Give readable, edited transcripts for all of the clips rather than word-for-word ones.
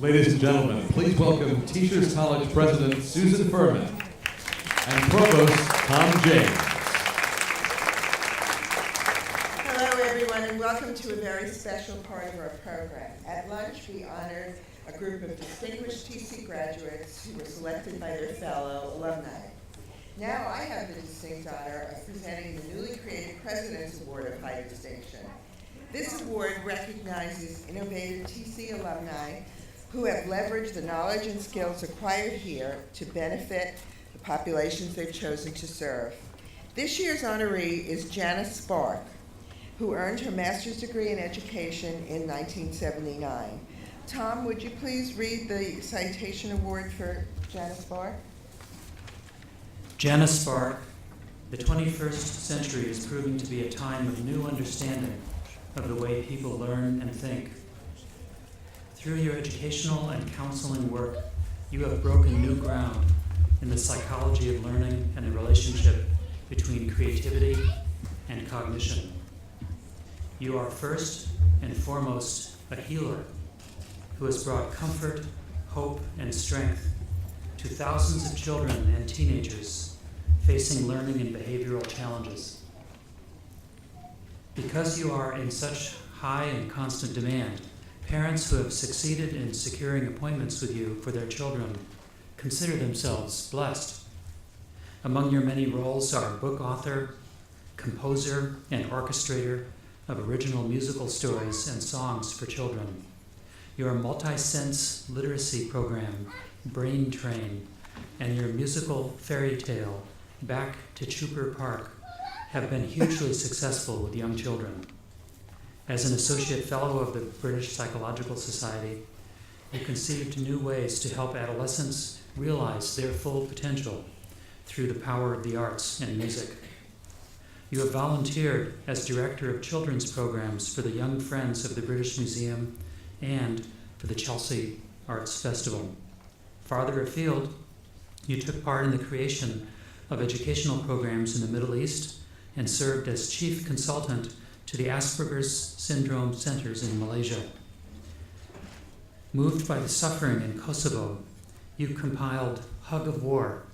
Ladies and gentlemen, please welcome Teachers College President Susan Furman and Provost Tom James. Hello everyone, and welcome to a very special part of our program. At lunch, we honored a group of distinguished TC graduates who were selected by their fellow alumni. Now I have the distinct honor of presenting the newly created President's Award of High Distinction. This award recognizes innovative TC alumni who have leveraged the knowledge and skills acquired here to benefit the populations they've chosen to serve. This year's honoree is Janice Spark, who earned her master's degree in education in 1979. Tom, would you please read the citation award for Janice Spark? Janice Spark, the 21st century is proving to be a time of new understanding of the way people learn and think. Through your educational and counseling work, you have broken new ground in the psychology of learning and the relationship between creativity and cognition. You are first and foremost a healer who has brought comfort, hope, and strength to thousands of children and teenagers facing learning and behavioral challenges. Because you are in such high and constant demand, parents who have succeeded in securing appointments with you for their children consider themselves blessed. Among your many roles are book author, composer, and orchestrator of original musical stories and songs for children. Your multi-sense literacy program, Brain Train, and your musical fairy tale, Back to Chooper Park, have been hugely successful with young children. As an associate fellow of the British Psychological Society, you conceived new ways to help adolescents realize their full potential through the power of the arts and music. You have volunteered as director of children's programs for the Young Friends of the British Museum and for the Chelsea Arts Festival. Farther afield, you took part in the creation of educational programs in the Middle East and served as chief consultant to the Asperger's Syndrome Centers in Malaysia. Moved by the suffering in Kosovo, you compiled Hug of War,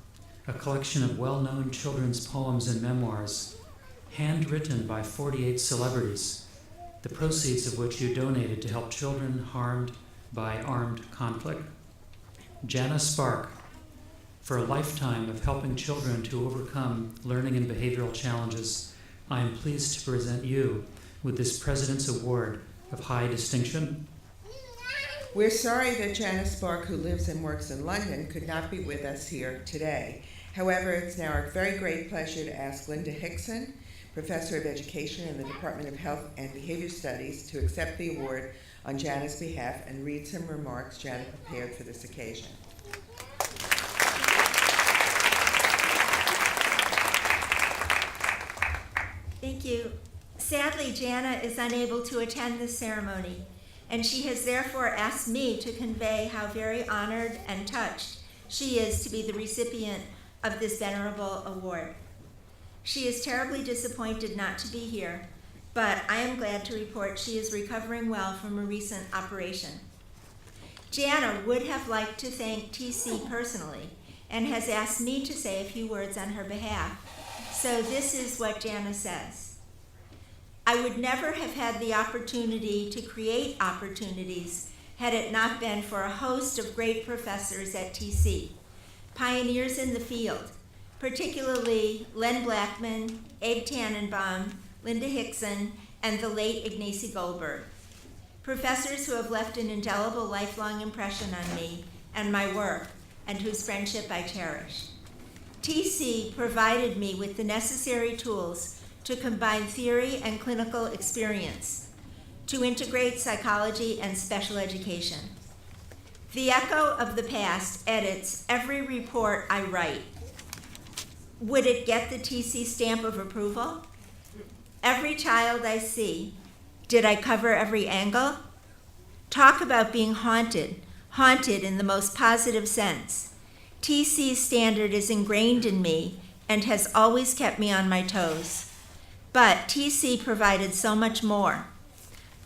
a collection of well-known children's poems and memoirs, handwritten by 48 celebrities, the proceeds of which you donated to help children harmed by armed conflict. Janice Spark, for a lifetime of helping children to overcome learning and behavioral challenges, I am pleased to present you with this President's Award of High Distinction. We're sorry that Janice Spark, who lives and works in London, could not be with us here today. However, it's now our very great pleasure to ask Linda Hickson, Professor of Education in the Department of Health and Behavior Studies, to accept the award on Janice's behalf and read some remarks Janet prepared for this occasion. Thank you. Sadly, Jana is unable to attend this ceremony, and she has therefore asked me to convey how very honored and touched she is to be the recipient of this venerable award. She is terribly disappointed not to be here, but I am glad to report she is recovering well from a recent operation. Jana would have liked to thank TC personally and has asked me to say a few words on her behalf. So this is what Jana says. I would never have had the opportunity to create opportunities had it not been for a host of great professors at TC, pioneers in the field, particularly Len Blackman, Abe Tannenbaum, Linda Hickson, and the late Ignacy Goldberg. Professors who have left an indelible lifelong impression on me and my work, and whose friendship I cherish. TC provided me with the necessary tools to combine theory and clinical experience, to integrate psychology and special education. The echo of the past edits every report I write. Would it get the TC stamp of approval? Every child I see, did I cover every angle? Talk about being haunted in the most positive sense. TC's standard is ingrained in me and has always kept me on my toes. But TC provided so much more.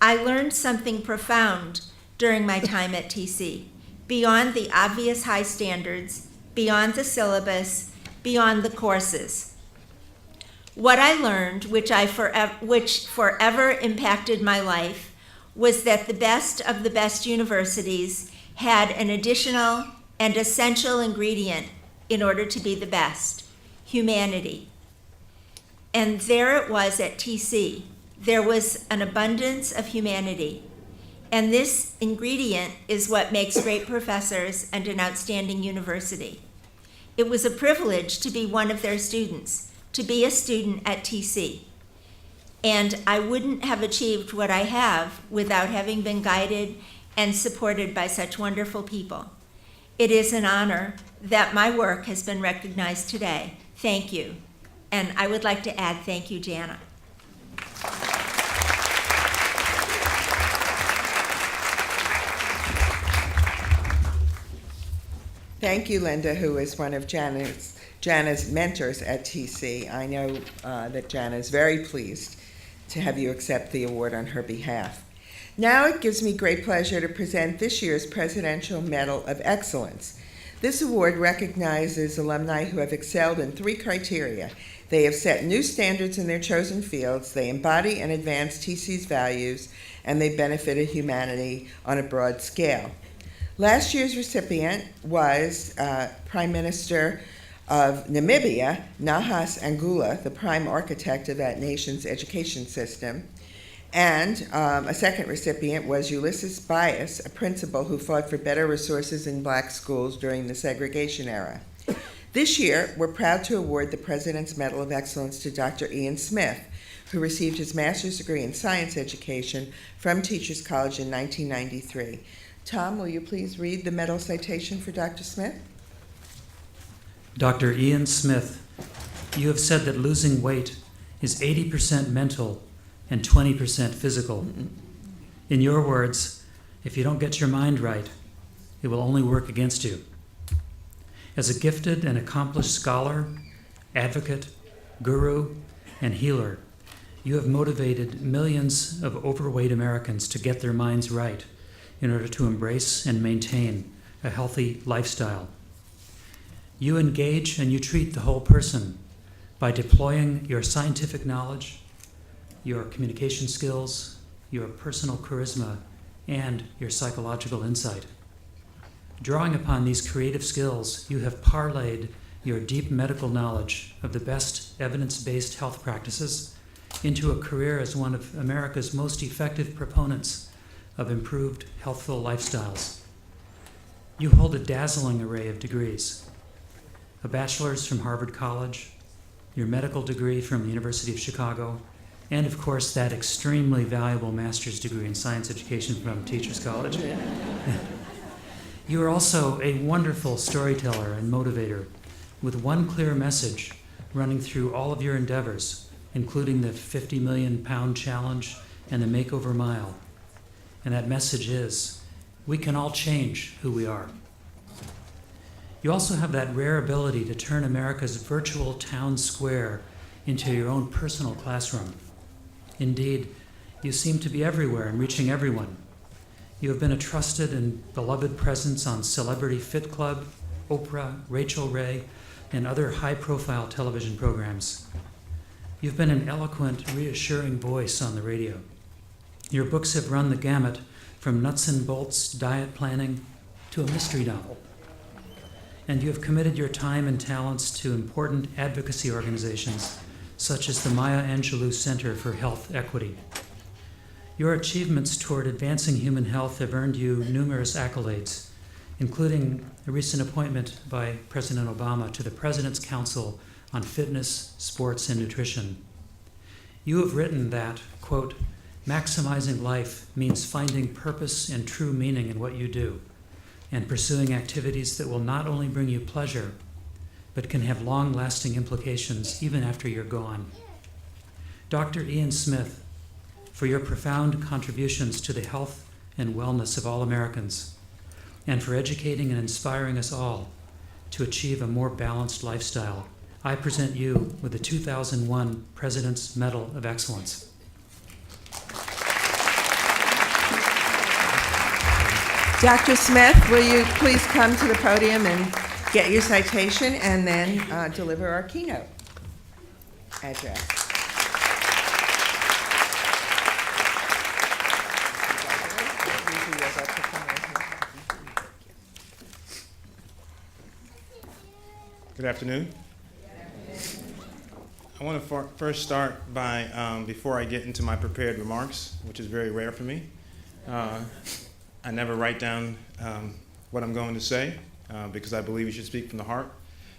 I learned something profound during my time at TC, beyond the obvious high standards, beyond the syllabus, beyond the courses. What I learned, which forever impacted my life, was that the best of the best universities had an additional and essential ingredient in order to be the best: humanity. And there it was at TC. There was an abundance of humanity. And this ingredient is what makes great professors and an outstanding university. It was a privilege to be one of their students, to be a student at TC. And I wouldn't have achieved what I have without having been guided and supported by such wonderful people. It is an honor that my work has been recognized today. Thank you. And I would like to add thank you, Jana. Thank you, Linda, who is one of Jana's mentors at TC. I know that Jana is very pleased to have you accept the award on her behalf. Now it gives me great pleasure to present this year's Presidential Medal of Excellence. This award recognizes alumni who have excelled in 3 criteria. They have set new standards in their chosen fields, they embody and advance TC's values, and they benefited humanity on a broad scale. Last year's recipient was Prime Minister of Namibia, Nahas Angula, the prime architect of that nation's education system. And a second recipient was Ulysses Bias, a principal who fought for better resources in black schools during the segregation era. This year, we're proud to award the President's Medal of Excellence to Dr. Ian Smith, who received his master's degree in science education from Teachers College in 1993. Tom, will you please read the medal citation for Dr. Smith? Dr. Ian Smith, you have said that losing weight is 80% mental and 20% physical. In your words, if you don't get your mind right, it will only work against you. As a gifted and accomplished scholar, advocate, guru, and healer, you have motivated millions of overweight Americans to get their minds right in order to embrace and maintain a healthy lifestyle. You engage and you treat the whole person by deploying your scientific knowledge, your communication skills, your personal charisma, and your psychological insight. Drawing upon these creative skills, you have parlayed your deep medical knowledge of the best evidence-based health practices into a career as one of America's most effective proponents of improved, healthful lifestyles. You hold a dazzling array of degrees: a bachelor's from Harvard College, your medical degree from the University of Chicago, and of course that extremely valuable master's degree in science education from Teachers College. You are also a wonderful storyteller and motivator, with one clear message running through all of your endeavors, including the 50 million pound challenge and the makeover mile. And that message is, we can all change who we are. You also have that rare ability to turn America's virtual town square into your own personal classroom. Indeed, you seem to be everywhere and reaching everyone. You have been a trusted and beloved presence on Celebrity Fit Club, Oprah, Rachel Ray, and other high-profile television programs. You've been an eloquent, reassuring voice on the radio. Your books have run the gamut from nuts and bolts diet planning to a mystery novel. And you have committed your time and talents to important advocacy organizations such as the Maya Angelou Center for Health Equity. Your achievements toward advancing human health have earned you numerous accolades, including a recent appointment by President Obama to the President's Council on Fitness, Sports, and Nutrition. You have written that, quote, maximizing life means finding purpose and true meaning in what you do, and pursuing activities that will not only bring you pleasure, but can have long-lasting implications even after you're gone. Dr. Ian Smith, for your profound contributions to the health and wellness of all Americans, and for educating and inspiring us all to achieve a more balanced lifestyle, I present you with the 2001 President's Medal of Excellence. Dr. Smith, will you please come to the podium and get your citation and then deliver our keynote address. Good afternoon. I want to first start by, before I get into my prepared remarks, which is very rare for me, I never write down what I'm going to say because I believe you should speak from the heart.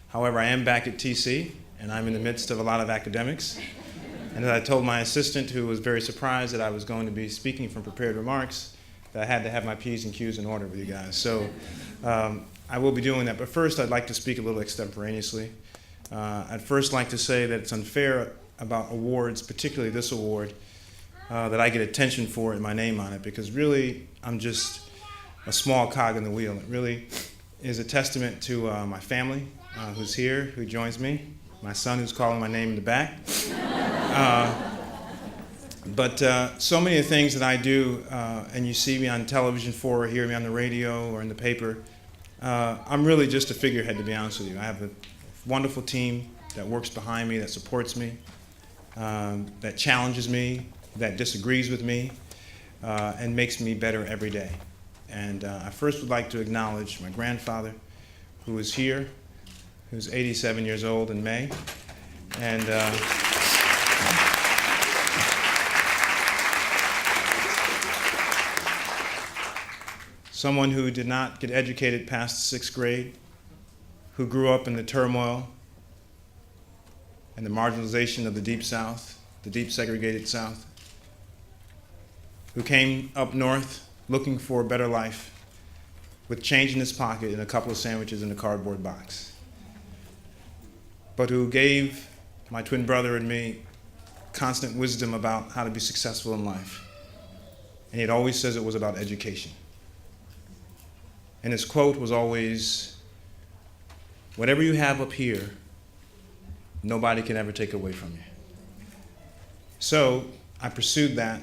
However, I am back at TC, and I'm in the midst of a lot of academics. And as I told my assistant, who was very surprised that I was going to be speaking from prepared remarks, that I had to have my P's and Q's in order with you guys. So I will be doing that. But first, I'd like to speak a little extemporaneously. I'd first like to say that it's unfair about awards, particularly this award, that I get attention for and my name on it, because really I'm just a small cog in the wheel. It really is a testament to my family who's here, who joins me, my son who's calling my name in the back. But so many of the things that I do, and you see me on television for, or hear me on the radio or in the paper, I'm really just a figurehead, to be honest with you. I have a wonderful team that works behind me, that supports me, that challenges me, that disagrees with me, and makes me better every day. And I first would like to acknowledge my grandfather, who is here, who's 87 years old in May. And someone who did not get educated past the 6th grade, who grew up in the turmoil and the marginalization of the Deep South, the deep segregated South, who came up north looking for a better life with change in his pocket and a couple of sandwiches in a cardboard box, but who gave my twin brother and me constant wisdom about how to be successful in life. And he always says it was about education. And his quote was always, "Whatever you have up here, nobody can ever take away from you." So I pursued that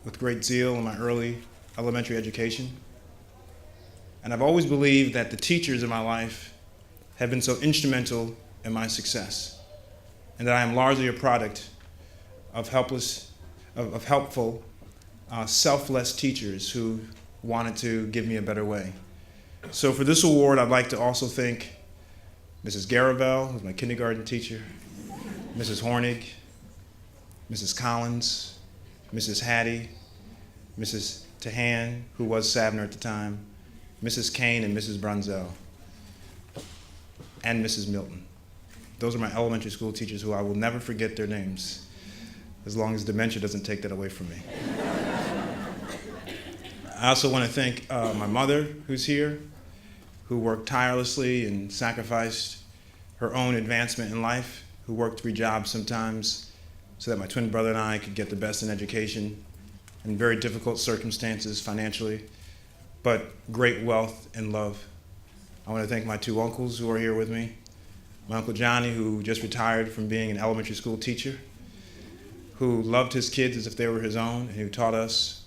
with great zeal in my early elementary education. And I've always believed that the teachers in my life have been so instrumental in my success, and that I am largely a product of helpful, selfless teachers who wanted to give me a better way. So for this award, I'd like to also thank Mrs. Garavel, who's my kindergarten teacher, Mrs. Hornig, Mrs. Collins, Mrs. Hattie, Mrs. Tahan, who was Savner at the time, Mrs. Kane, and Mrs. Brunzel, and Mrs. Milton. Those are my elementary school teachers who I will never forget their names, as long as dementia doesn't take that away from me. I also want to thank my mother, who's here, who worked tirelessly and sacrificed her own advancement in life, who worked 3 jobs sometimes so that my twin brother and I could get the best in education in very difficult circumstances financially, but great wealth and love. I want to thank my 2 uncles who are here with me. My Uncle Johnny, who just retired from being an elementary school teacher, who loved his kids as if they were his own, and who taught us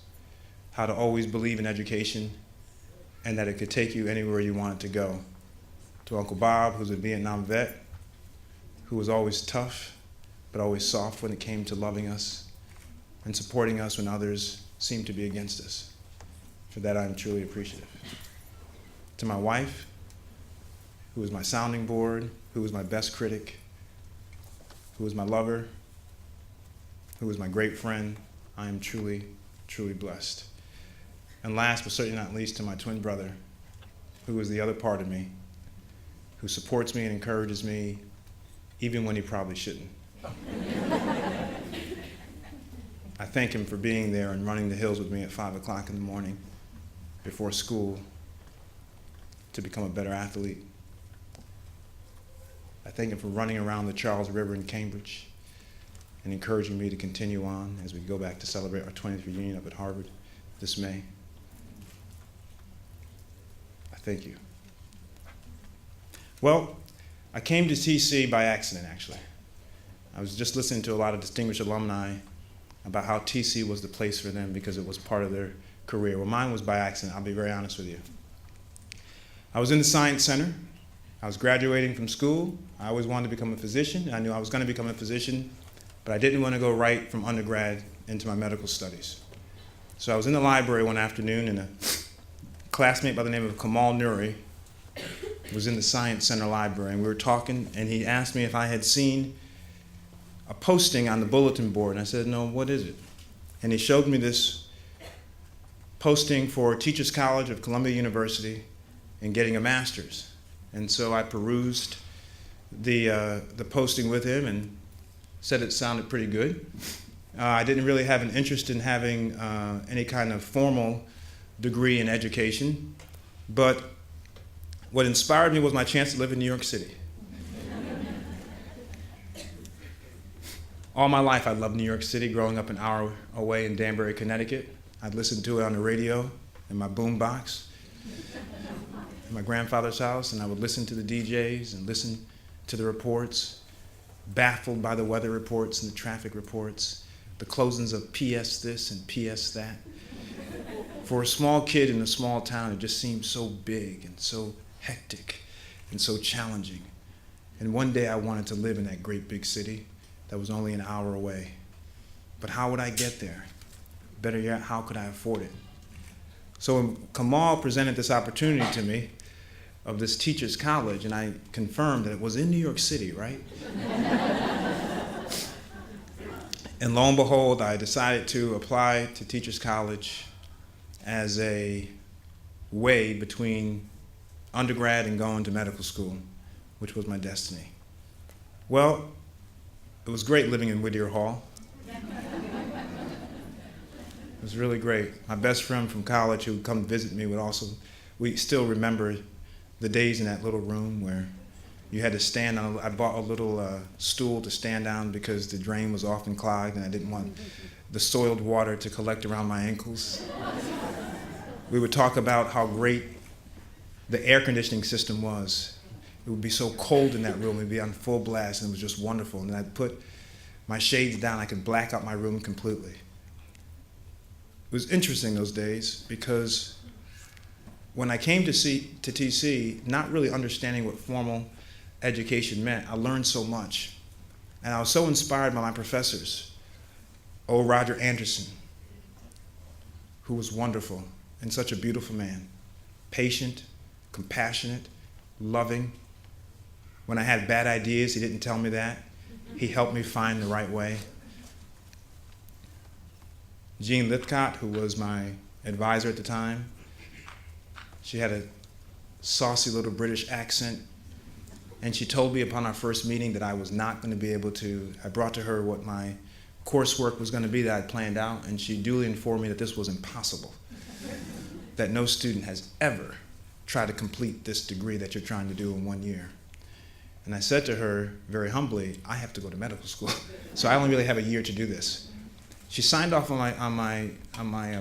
how to always believe in education and that it could take you anywhere you wanted to go. To Uncle Bob, who's a Vietnam vet, who was always tough, but always soft when it came to loving us and supporting us when others seemed to be against us. For that, I'm truly appreciative. To my wife, who was my sounding board, who was my best critic, who was my lover, who was my great friend, I am truly, truly blessed. And last, but certainly not least, to my twin brother, who is the other part of me, who supports me and encourages me, even when he probably shouldn't. I thank him for being there and running the hills with me at 5 o'clock in the morning before school to become a better athlete. I thank him for running around the Charles River in Cambridge and encouraging me to continue on as we go back to celebrate our 20th reunion up at Harvard this May. I thank you. Well, I came to TC by accident, actually. I was just listening to a lot of distinguished alumni about how TC was the place for them because it was part of their career. Well, mine was by accident, I'll be very honest with you. I was in the Science Center. I was graduating from school. I always wanted to become a physician. I knew I was going to become a physician, but I didn't want to go right from undergrad into my medical studies. So I was in the library one afternoon, and a classmate by the name of Kamal Nuri was in the Science Center library, and we were talking, and he asked me if I had seen a posting on the bulletin board, and I said, no, what is it? And he showed me this posting for Teachers College of Columbia University and getting a master's. And so I perused the posting with him and said it sounded pretty good. I didn't really have an interest in having any kind of formal degree in education, but what inspired me was my chance to live in New York City. All my life I loved New York City, growing up an hour away in Danbury, Connecticut. I'd listen to it on the radio in my boombox in my grandfather's house, and I would listen to the DJs and listen to the reports, baffled by the weather reports and the traffic reports, the closings of PS this and PS that. For a small kid in a small town, it just seemed so big and so hectic and so challenging. And one day I wanted to live in that great big city that was only an hour away. But how would I get there? Better yet, how could I afford it? So when Kamal presented this opportunity to me of this teacher's college, and I confirmed that it was in New York City, right? And lo and behold, I decided to apply to teacher's college as a way between undergrad and going to medical school, which was my destiny. Well, it was great living in Whittier Hall. It was really great. My best friend from college who would come visit me we still remember the days in that little room where you had to stand on, I bought a little stool to stand on because the drain was often clogged and I didn't want the soiled water to collect around my ankles. We would talk about how great the air conditioning system was. It would be so cold in that room, it'd be on full blast, and it was just wonderful. And I'd put my shades down, I could black out my room completely. It was interesting those days because when I came to TC, not really understanding what formal education meant, I learned so much. And I was so inspired by my professors. O. Roger Anderson, who was wonderful and such a beautiful man, patient, compassionate, loving. When I had bad ideas, he didn't tell me that. He helped me find the right way. Jean Lithcott, who was my advisor at the time, she had a saucy little British accent, and she told me upon our first meeting that I was not going to be able to, I brought to her what my coursework was going to be that I'd planned out, and she duly informed me that this was impossible, that no student has ever tried to complete this degree that you're trying to do in 1 year. And I said to her, very humbly, I have to go to medical school, so I only really have a year to do this. She signed off on my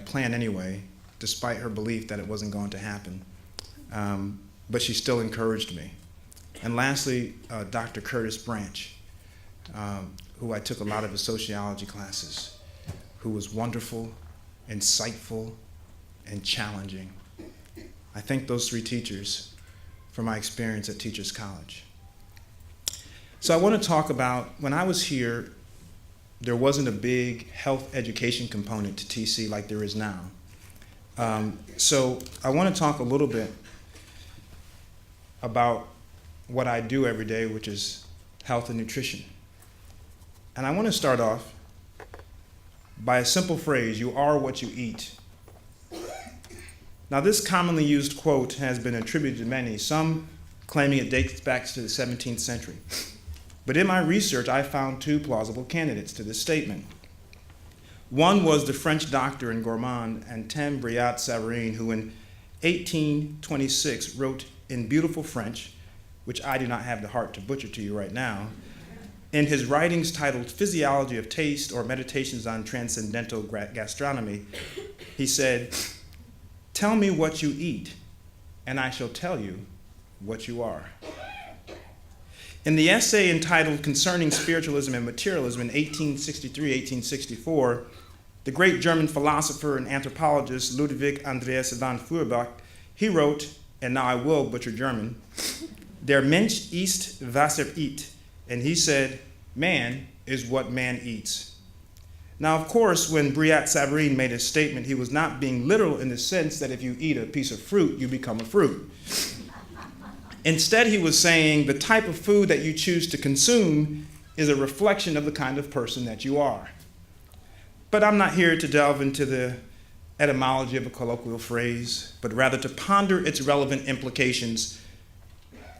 plan anyway, despite her belief that it wasn't going to happen. But she still encouraged me. And lastly, Dr. Curtis Branch, who I took a lot of his sociology classes, who was wonderful, insightful, and challenging. I thank those three teachers for my experience at Teachers College. So I want to talk about, when I was here, there wasn't a big health education component to TC like there is now. So I want to talk a little bit about what I do every day, which is health and nutrition. And I want to start off by a simple phrase: you are what you eat. Now, this commonly used quote has been attributed to many, some claiming it dates back to the 17th century. But in my research, I found two plausible candidates to this statement. One was the French doctor and gourmand Antoine Briat-Savarin, who in 1826 wrote in beautiful French, which I do not have the heart to butcher to you right now, in his writings titled Physiology of Taste or Meditations on Transcendental Gastronomy, he said, "Tell me what you eat, and I shall tell you what you are." In the essay entitled Concerning Spiritualism and Materialism in 1863-1864, the great German philosopher and anthropologist Ludwig Andreas von Feuerbach, he wrote, and now I will butcher German, Der Mensch isst, was eat. And he said, man is what man eats. Now, of course, when Brillat Savarin made his statement, he was not being literal in the sense that if you eat a piece of fruit, you become a fruit. Instead, he was saying the type of food that you choose to consume is a reflection of the kind of person that you are. But I'm not here to delve into the etymology of a colloquial phrase, but rather to ponder its relevant implications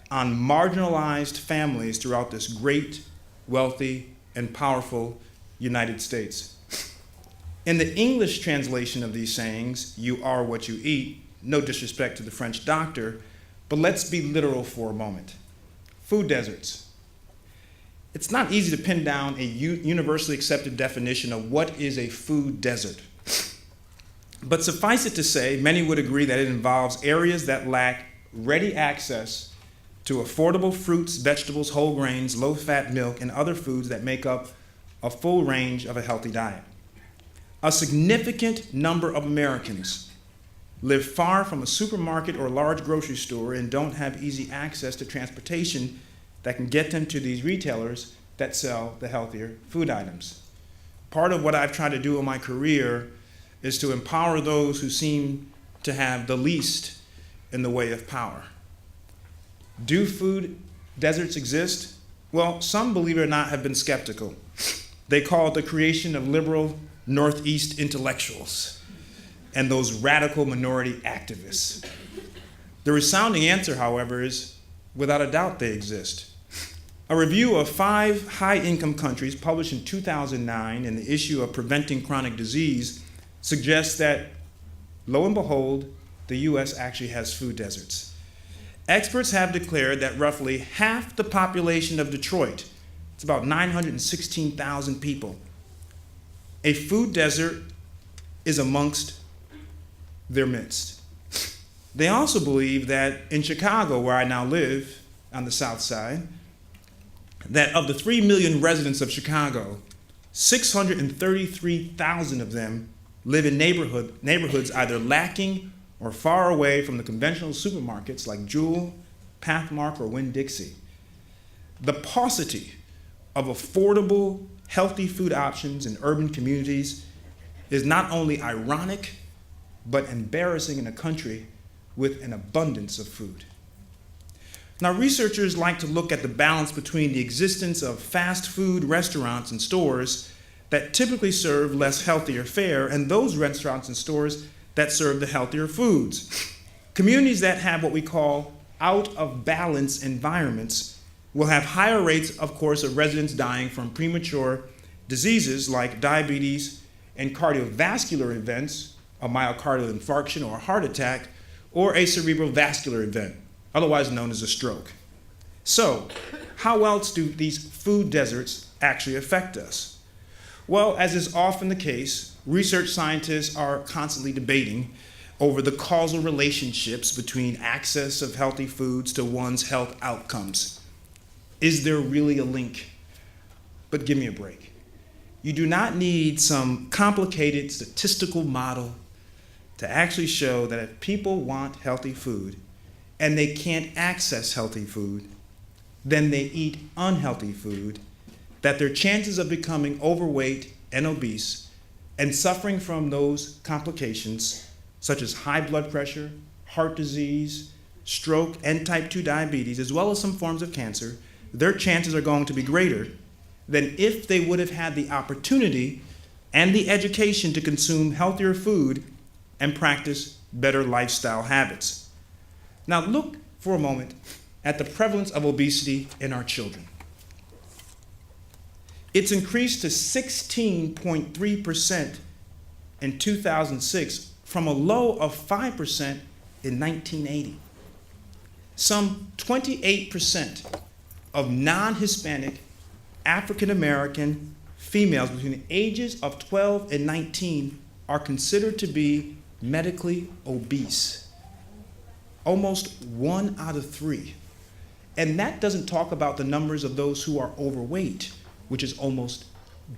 on marginalized families throughout this great, wealthy, and powerful United States. In the English translation of these sayings, you are what you eat, no disrespect to the French doctor, but let's be literal for a moment. Food deserts. It's not easy to pin down a universally accepted definition of what is a food desert. But suffice it to say, many would agree that it involves areas that lack ready access to affordable fruits, vegetables, whole grains, low-fat milk, and other foods that make up a full range of a healthy diet. A significant number of Americans live far from a supermarket or large grocery store and don't have easy access to transportation that can get them to these retailers that sell the healthier food items. Part of what I've tried to do in my career is to empower those who seem to have the least in the way of power. Do food deserts exist? Well, some, believe it or not, have been skeptical. They call it the creation of liberal Northeast intellectuals and those radical minority activists. The resounding answer, however, is without a doubt they exist. A review of 5 high-income countries published in 2009 in the issue of Preventing Chronic Disease suggests that, lo and behold, the US actually has food deserts. Experts have declared that roughly half the population of Detroit, it's about 916,000 people, a food desert is amongst their midst. They also believe that in Chicago, where I now live, on the south side, that of the 3 million residents of Chicago, 633,000 of them live in neighborhoods either lacking or far away from the conventional supermarkets like Jewel, Pathmark, or Winn-Dixie. The paucity of affordable, healthy food options in urban communities is not only ironic, but embarrassing in a country with an abundance of food. Now, researchers like to look at the balance between the existence of fast food restaurants and stores that typically serve less healthier fare and those restaurants and stores that serve the healthier foods. Communities that have what we call out of balance environments will have higher rates, of course, of residents dying from premature diseases like diabetes and cardiovascular events, a myocardial infarction or a heart attack, or a cerebral vascular event, otherwise known as a stroke. So, how else do these food deserts actually affect us? Well, as is often the case, research scientists are constantly debating over the causal relationships between access of healthy foods to one's health outcomes. Is there really a link? But give me a break. You do not need some complicated statistical model to actually show that if people want healthy food and they can't access healthy food, then they eat unhealthy food, that their chances of becoming overweight and obese and suffering from those complications, such as high blood pressure, heart disease, stroke, and type 2 diabetes, as well as some forms of cancer, their chances are going to be greater than if they would have had the opportunity and the education to consume healthier food and practice better lifestyle habits. Now look for a moment at the prevalence of obesity in our children. It's increased to 16.3% in 2006 from a low of 5% in 1980. Some 28% of non-Hispanic African American females between the ages of 12 and 19 are considered to be medically obese. Almost 1 out of 3. And that doesn't talk about the numbers of those who are overweight, which is almost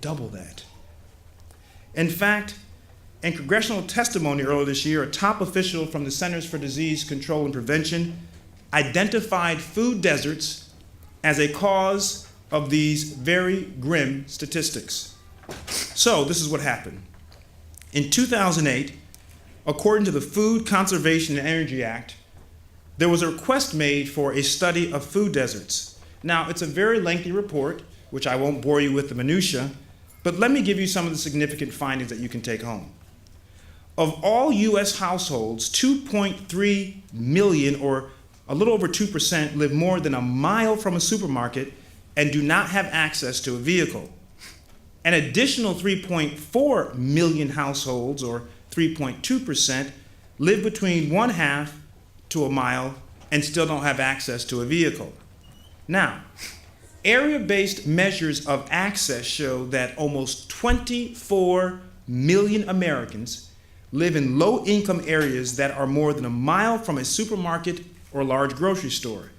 double that. In fact, in congressional testimony earlier this year, a top official from the Centers for Disease Control and Prevention identified food deserts as a cause of these very grim statistics. So this is what happened. In 2008, according to the Food Conservation and Energy Act, there was a request made for a study of food deserts. Now, it's a very lengthy report, which I won't bore you with the minutiae, but let me give you some of the significant findings that you can take home. Of all US households, 2.3 million, or a little over 2%, live more than a mile from a supermarket and do not have access to a vehicle. An additional 3.4 million households, or 3.2%, live between 1/2 to a mile and still don't have access to a vehicle. Now, area-based measures of access show that almost 24 million Americans live in low-income areas that are more than a mile from a supermarket or large grocery store.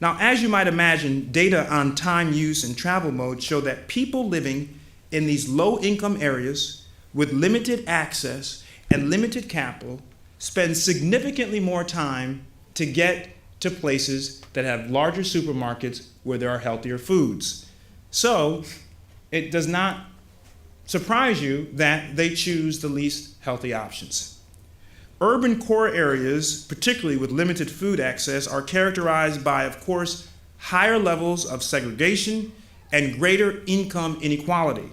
Now, as you might imagine, data on time use and travel mode show that people living in these low-income areas with limited access and limited capital spend significantly more time to get to places that have larger supermarkets where there are healthier foods. So it does not surprise you that they choose the least healthy options. Urban core areas, particularly with limited food access, are characterized by, of course, higher levels of segregation and greater income inequality.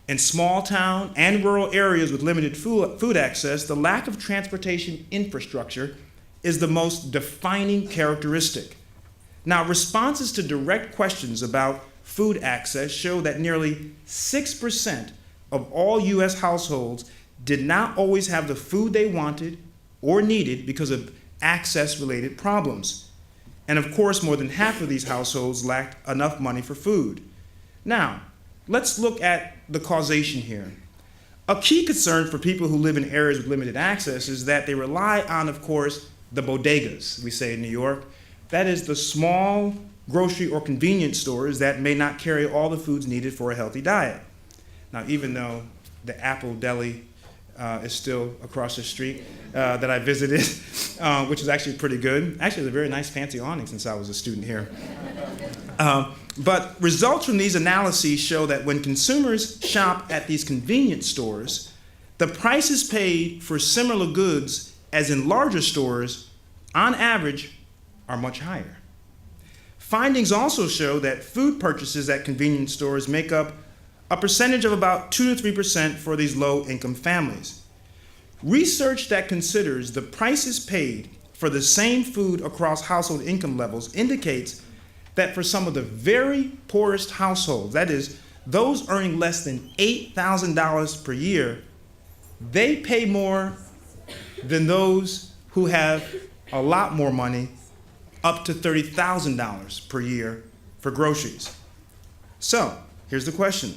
In small town and rural areas with limited food access, the lack of transportation infrastructure is the most defining characteristic. Now, responses to direct questions about food access show that nearly 6% of all US households did not always have the food they wanted or needed because of access-related problems. And of course, more than half of these households lacked enough money for food. Now, let's look at the causation here. A key concern for people who live in areas with limited access is that they rely on, of course, the bodegas, we say in New York. That is the small grocery or convenience stores that may not carry all the foods needed for a healthy diet. Now, even though the Apple Deli is still across the street that I visited, which is actually pretty good. Actually, it's a very nice fancy awning since I was a student here. But results from these analyses show that when consumers shop at these convenience stores, the prices paid for similar goods as in larger stores, on average, are much higher. Findings also show that food purchases at convenience stores make up a percentage of about 2 to 3% for these low-income families. Research that considers the prices paid for the same food across household income levels indicates that for some of the very poorest households, that is, those earning less than $8,000 per year, they pay more than those who have a lot more money, up to $30,000 per year for groceries. So, here's the question.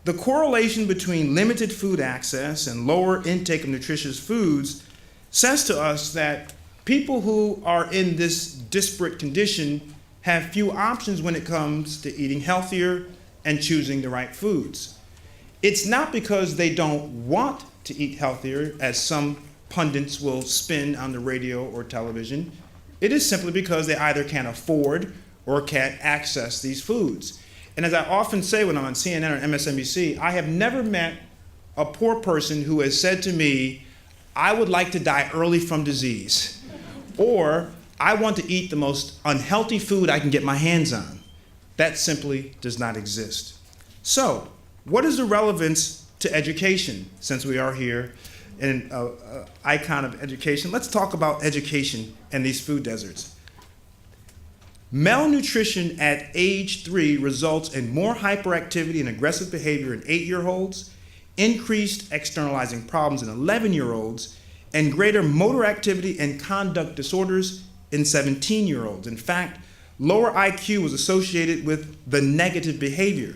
The correlation between limited food access and lower intake of nutritious foods says to us that people who are in this disparate condition have few options when it comes to eating healthier and choosing the right foods. It's not because they don't want to eat healthier, as some pundits will spin on the radio or television. It is simply because they either can't afford or can't access these foods. And as I often say when I'm on CNN or MSNBC, I have never met a poor person who has said to me, I would like to die early from disease, or I want to eat the most unhealthy food I can get my hands on. That simply does not exist. So, what is the relevance to education, since we are here in an icon of education? Let's talk about education and these food deserts. Malnutrition at age 3 results in more hyperactivity and aggressive behavior in 8-year-olds, increased externalizing problems in 11-year-olds, and greater motor activity and conduct disorders in 17-year-olds. In fact, lower IQ was associated with the negative behavior.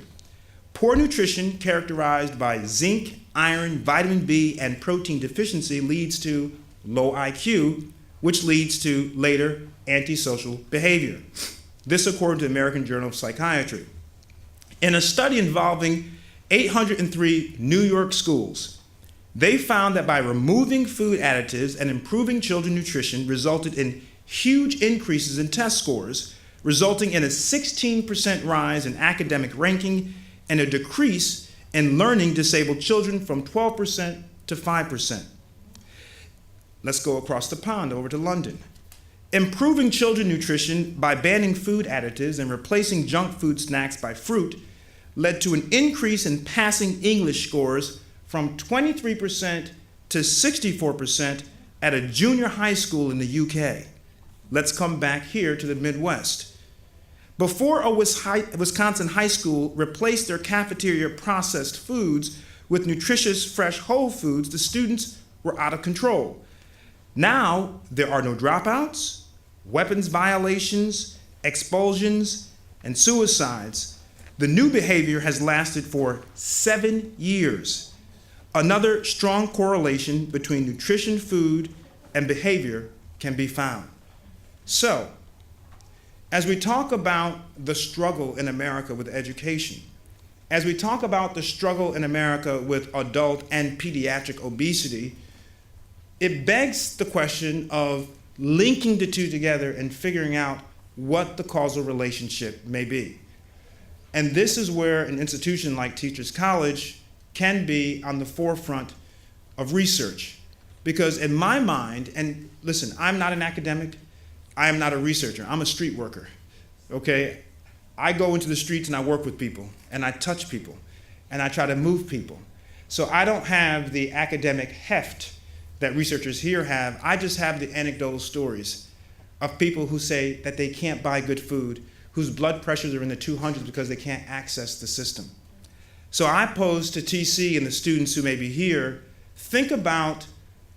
Poor nutrition, characterized by zinc, iron, vitamin B, and protein deficiency, leads to low IQ, which leads to later antisocial behavior. This according to the American Journal of Psychiatry. In a study involving 803 New York schools. They found that by removing food additives and improving children's nutrition resulted in huge increases in test scores, resulting in a 16% rise in academic ranking and a decrease in learning disabled children from 12% to 5%. Let's go across the pond over to London. Improving children's nutrition by banning food additives and replacing junk food snacks by fruit led to an increase in passing English scores from 23% to 64% at a junior high school in the UK. Let's come back here to the Midwest. Before a Wisconsin high school replaced their cafeteria processed foods with nutritious fresh whole foods, the students were out of control. Now there are no dropouts, weapons violations, expulsions, and suicides. The new behavior has lasted for 7 years. Another strong correlation between nutrition, food, and behavior can be found. So, as we talk about the struggle in America with education, as we talk about the struggle in America with adult and pediatric obesity, it begs the question of linking the two together and figuring out what the causal relationship may be. And this is where an institution like Teachers College can be on the forefront of research. Because in my mind, and listen, I'm not an academic, I am not a researcher, I'm a street worker, okay? I go into the streets and I work with people, and I touch people, and I try to move people. So I don't have the academic heft that researchers here have. I just have the anecdotal stories of people who say that they can't buy good food, whose blood pressures are in the 200s because they can't access the system. So I pose to TC and the students who may be here, think about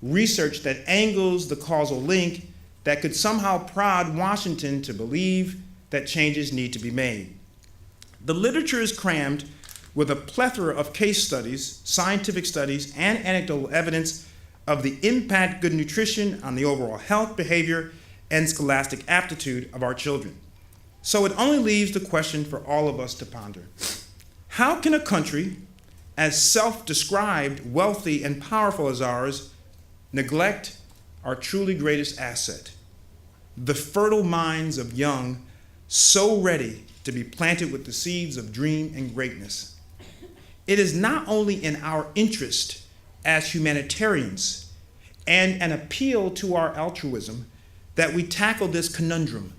research that angles the causal link that could somehow prod Washington to believe that changes need to be made. The literature is crammed with a plethora of case studies, scientific studies, and anecdotal evidence of the impact good nutrition on the overall health, behavior, and scholastic aptitude of our children. So it only leaves the question for all of us to ponder. How can a country as self-described, wealthy, and powerful as ours neglect our truly greatest asset, the fertile minds of young, so ready to be planted with the seeds of dream and greatness? It is not only in our interest as humanitarians and an appeal to our altruism that we tackle this conundrum,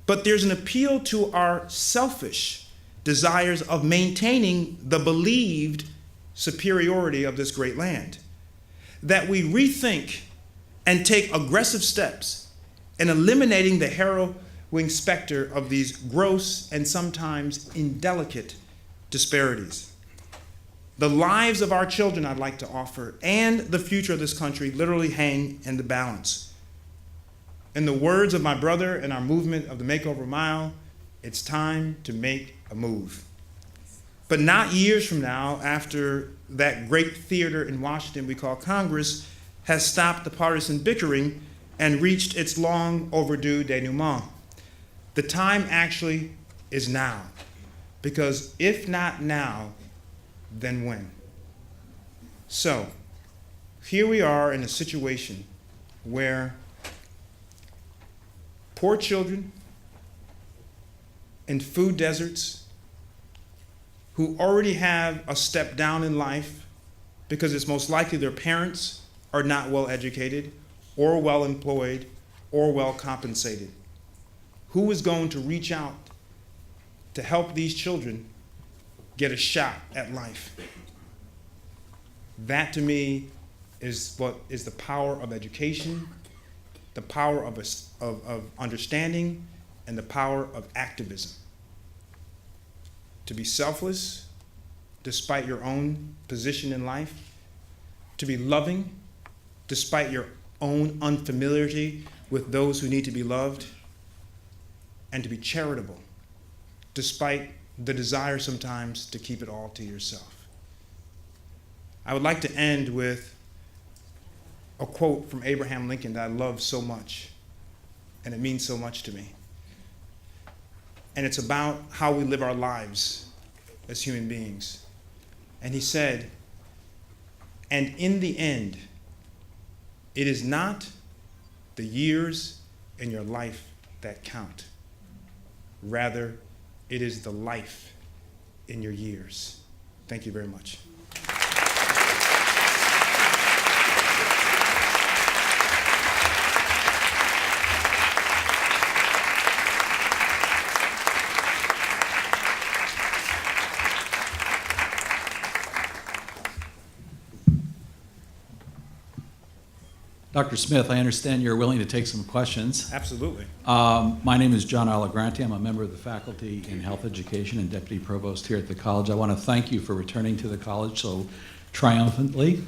but there's an appeal to our selfish desires of maintaining the believed superiority of this great land, that we rethink and take aggressive steps in eliminating the harrowing specter of these gross and sometimes indelicate disparities. The lives of our children, I'd like to offer, and the future of this country literally hang in the balance. In the words of my brother in our movement of the Makeover Mile, it's time to make a move. But not years from now, after that great theater in Washington we call Congress has stopped the partisan bickering and reached its long overdue denouement. The time actually is now, because if not now, then when? So, here we are in a situation where poor children in food deserts who already have a step down in life because it's most likely their parents are not well educated or well employed or well compensated. Who is going to reach out to help these children get a shot at life? That to me is what is the power of education, the power of understanding, and the power of activism. To be selfless despite your own position in life, to be loving despite your own unfamiliarity with those who need to be loved, and to be charitable despite the desire sometimes to keep it all to yourself. I would like to end with a quote from Abraham Lincoln that I love so much, and it means so much to me. And it's about how we live our lives as human beings. And he said, and in the end, it is not the years in your life that count. Rather, it is the life in your years. Thank you very much. Dr. Smith, I understand you're willing to take some questions. Absolutely. My name is John Allegranti. I'm a member of the faculty in health education and deputy provost here at the college. I want to thank you for returning to the college so triumphantly.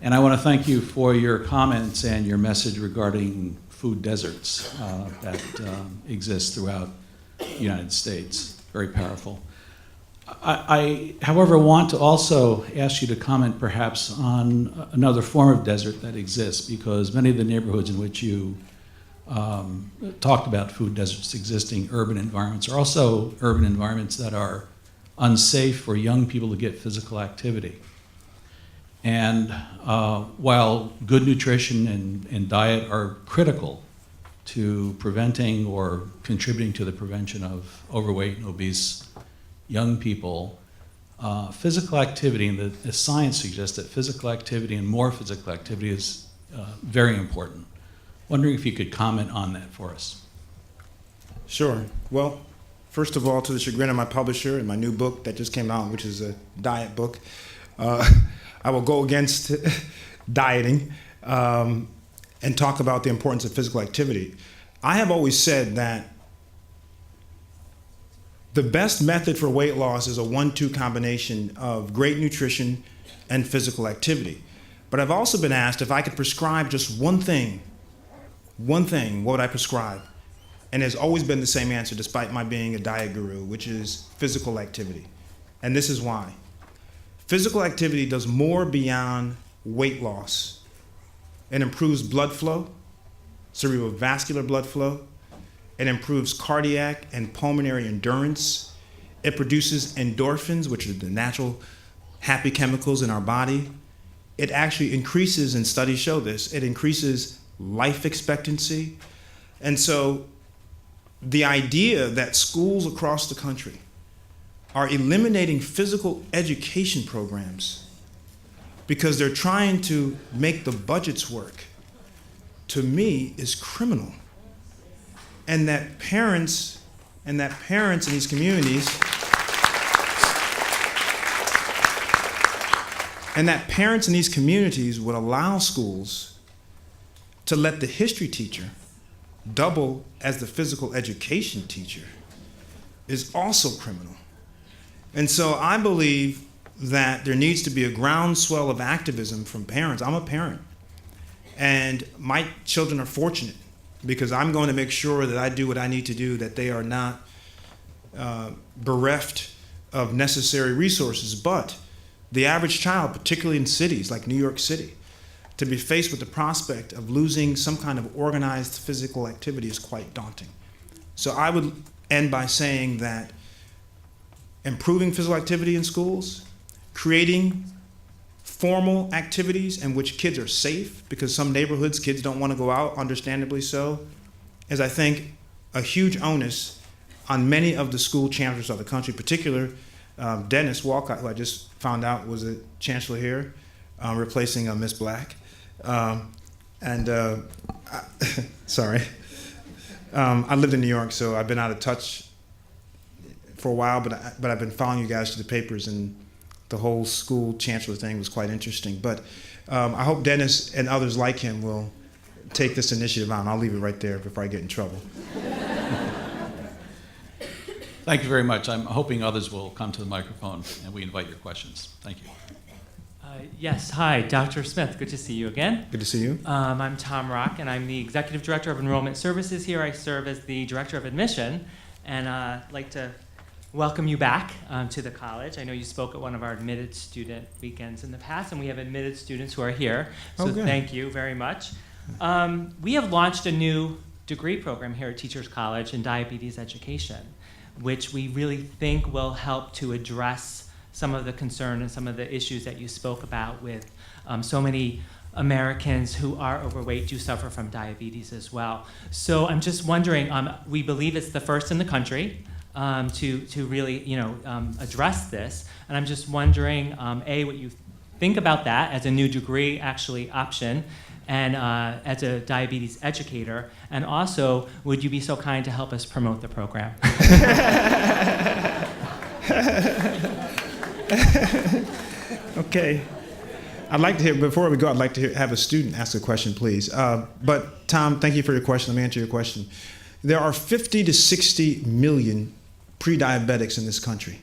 And I want to thank you for your comments and your message regarding food deserts that exist throughout the United States. Very powerful. I, however, want to also ask you to comment perhaps on another form of desert that exists, because many of the neighborhoods in which you talked about food deserts existing, urban environments, are also urban environments that are unsafe for young people to get physical activity. And while good nutrition and diet are critical to preventing or contributing to the prevention of overweight and obese young people, physical activity, and the science suggests that physical activity and more physical activity is very important. Wondering if you could comment on that for us. Sure. Well, first of all, to the chagrin of my publisher and my new book that just came out, which is a diet book, I will go against dieting and talk about the importance of physical activity. I have always said that the best method for weight loss is a 1-2 combination of great nutrition and physical activity. But I've also been asked if I could prescribe just one thing, what would I prescribe? And it's always been the same answer, despite my being a diet guru, which is physical activity. And this is why. Physical activity does more beyond weight loss. It improves blood flow, cerebrovascular blood flow. It improves cardiac and pulmonary endurance. It produces endorphins, which are the natural happy chemicals in our body. It actually increases, and studies show this, it increases life expectancy. And so the idea that schools across the country are eliminating physical education programs because they're trying to make the budgets work, to me, is criminal. And that parents in these communities would allow schools to let the history teacher double as the physical education teacher is also criminal. And so I believe that there needs to be a groundswell of activism from parents. I'm a parent, and my children are fortunate, because I'm going to make sure that I do what I need to do, that they are not bereft of necessary resources. But the average child, particularly in cities like New York City, to be faced with the prospect of losing some kind of organized physical activity is quite daunting. So I would end by saying that improving physical activity in schools, creating formal activities in which kids are safe, because some neighborhoods kids don't want to go out, understandably so, is, I think, a huge onus on many of the school chancellors of the country, particularly Dennis Walcott, who I just found out was a chancellor here, replacing Miss Black. Sorry. I lived in New York, so I've been out of touch for a while, but I've been following you guys through the papers, and the whole school chancellor thing was quite interesting. But I hope Dennis and others like him will take this initiative on. I'll leave it right there before I get in trouble. Thank you very much. I'm hoping others will come to the microphone and we invite your questions. Thank you. Yes, hi, Dr. Smith. Good to see you again. Good to see you. I'm Tom Rock, and I'm the Executive Director of Enrollment Services here. I serve as the Director of Admission, and I'd like to welcome you back to the college. I know you spoke at one of our admitted student weekends in the past, and we have admitted students who are here, so thank you very much. We have launched a new degree program here at Teachers College in diabetes education, which we really think will help to address some of the concern and some of the issues that you spoke about with so many Americans who are overweight do suffer from diabetes as well. So I'm just wondering, we believe it's the first in the country to really, address this. And I'm just wondering, A, what you think about that as a new degree actually option, and as a diabetes educator, and also, would you be so kind to help us promote the program? Okay. I'd like to hear, before we go, I'd like to have a student ask a question, please. But Tom, thank you for your question. Let me answer your question. There are 50 to 60 million pre-diabetics in this country.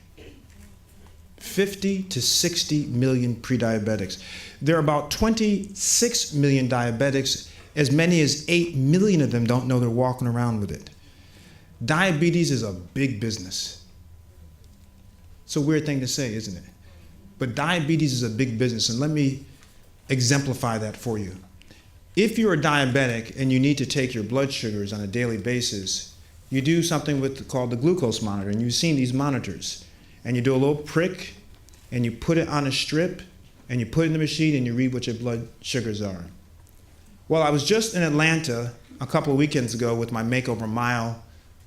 50 to 60 million pre-diabetics. There are about 26 million diabetics. As many as 8 million of them don't know they're walking around with it. Diabetes is a big business. It's a weird thing to say, isn't it? But diabetes is a big business, and let me exemplify that for you. If you're a diabetic and you need to take your blood sugars on a daily basis, you do something called the glucose monitor, and you've seen these monitors. And you do a little prick, and you put it on a strip, and you put it in the machine, and you read what your blood sugars are. Well, I was just in Atlanta a couple of weekends ago with my Make Over Mile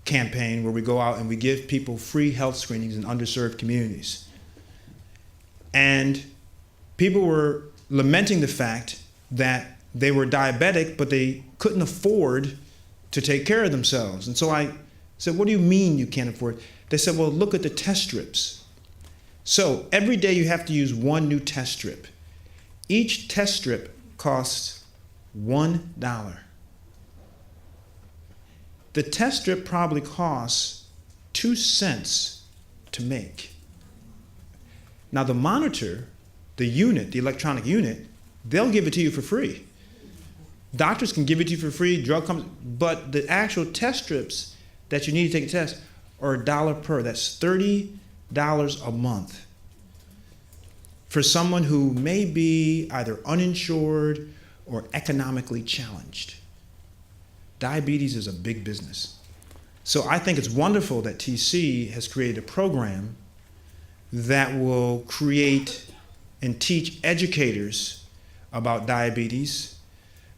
campaign, where we go out and we give people free health screenings in underserved communities. And people were lamenting the fact that they were diabetic, but they couldn't afford to take care of themselves. And so I said, what do you mean you can't afford? They said, well, look at the test strips. So every day you have to use one new test strip. Each test strip costs $1. The test strip probably costs 2 cents to make. Now the monitor, the unit, the electronic unit, they'll give it to you for free. Doctors can give it to you for free, drug companies, but the actual test strips that you need to take a test are $1 per. That's $30 a month. For someone who may be either uninsured or economically challenged. Diabetes is a big business. So I think it's wonderful that TC has created a program that will create and teach educators about diabetes,